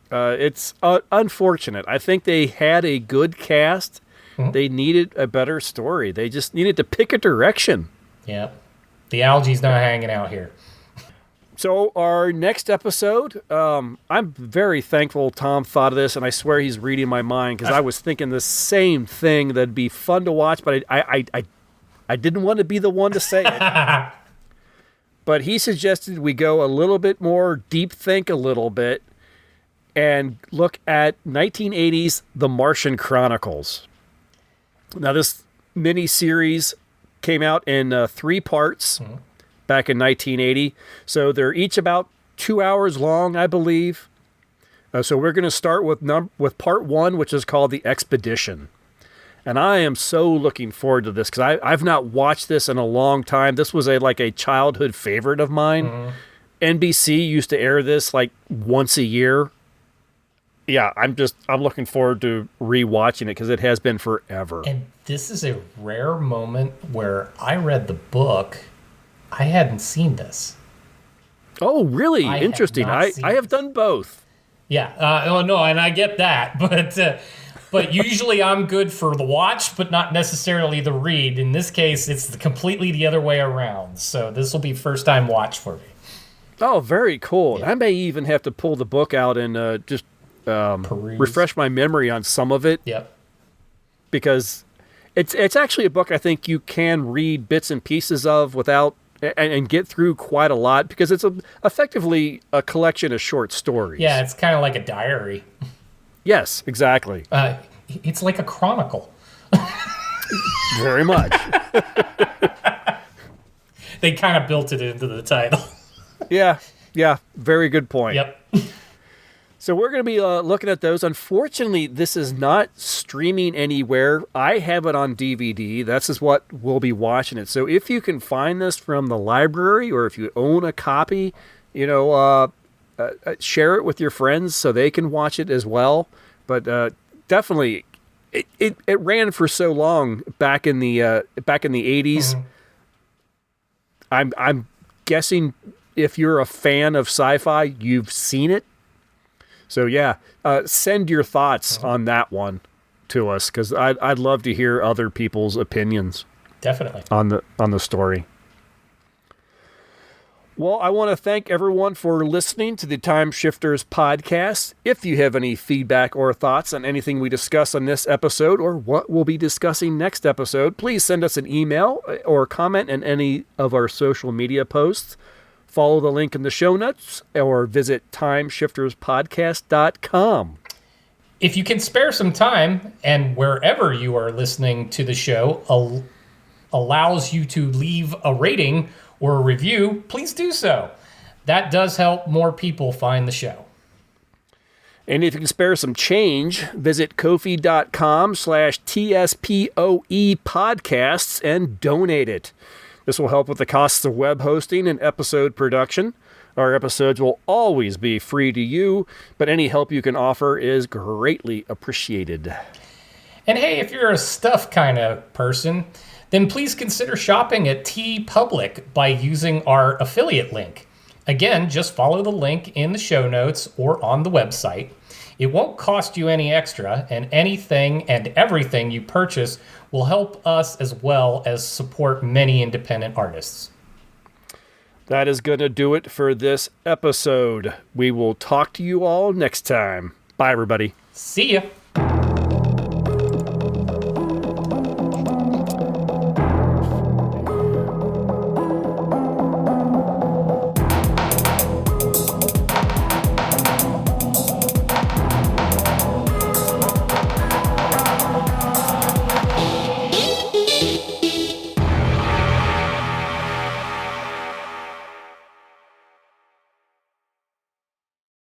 [SPEAKER 2] It's unfortunate. I think they had a good cast. They needed a better story. They just needed to pick a direction.
[SPEAKER 3] Yeah. The algae's not hanging out here.
[SPEAKER 2] So our next episode, I'm very thankful Tom thought of this, and I swear he's reading my mind, because I was thinking the same thing. That'd be fun to watch, but I didn't want to be the one to say it. But he suggested we go a little bit more deep think a little bit and look at 1980's The Martian Chronicles. Now, this mini-series came out in 3 parts back in 1980. So they're each about 2 hours long, I believe. So we're going to start with part 1, which is called The Expedition. And I am so looking forward to this, because I've not watched this in a long time. This was a childhood favorite of mine. NBC used to air this like once a year. Yeah, I'm looking forward to rewatching it, because it has been forever.
[SPEAKER 3] And this is a rare moment where I read the book. I hadn't seen this.
[SPEAKER 2] Oh, really?
[SPEAKER 3] I
[SPEAKER 2] Interesting.
[SPEAKER 3] have not
[SPEAKER 2] I have done both.
[SPEAKER 3] Yeah. Oh no, and I get that, but usually I'm good for the watch, but not necessarily the read. In this case, it's completely the other way around. So this will be first time watch for me.
[SPEAKER 2] Oh, very cool.
[SPEAKER 3] Yeah.
[SPEAKER 2] I may even have to pull the book out and just refresh my memory on some of it.
[SPEAKER 3] Yep.
[SPEAKER 2] Because it's actually a book I think you can read bits and pieces of without and get through quite a lot, because it's effectively a collection of short stories.
[SPEAKER 3] Yeah, it's kind of like a diary.
[SPEAKER 2] Yes, exactly.
[SPEAKER 3] It's like a chronicle.
[SPEAKER 2] Very much.
[SPEAKER 3] they kind of built it into the title.
[SPEAKER 2] Yeah, very good point.
[SPEAKER 3] Yep.
[SPEAKER 2] So we're going to be looking at those. Unfortunately, this is not streaming anywhere. I have it on DVD. This is what we'll be watching it. So if you can find this from the library, or if you own a copy, share it with your friends so they can watch it as well. But definitely, it ran for so long back in the 80s. I'm guessing if you're a fan of sci-fi, you've seen it. So yeah, send your thoughts on that one to us, because I'd love to hear other people's opinions.
[SPEAKER 3] Definitely.
[SPEAKER 2] On the story. Well, I want to thank everyone for listening to the Time Shifters podcast. If you have any feedback or thoughts on anything we discuss on this episode, or what we'll be discussing next episode, please send us an email or comment in any of our social media posts. Follow the link in the show notes, or visit timeshifterspodcast.com.
[SPEAKER 3] If you can spare some time, and wherever you are listening to the show allows you to leave a rating or a review, please do so. That does help more people find the show.
[SPEAKER 2] And if you can spare some change, visit kofi.com/TSPOE podcasts and donate it. This will help with the costs of web hosting and episode production. Our episodes will always be free to you, but any help you can offer is greatly appreciated.
[SPEAKER 3] And hey, if you're a stuff kind of person, then please consider shopping at TeePublic by using our affiliate link. Again, just follow the link in the show notes or on the website. It won't cost you any extra, and anything and everything you purchase will help us as well as support many independent artists.
[SPEAKER 2] That is going to do it for this episode. We will talk to you all next time. Bye, everybody.
[SPEAKER 3] See ya.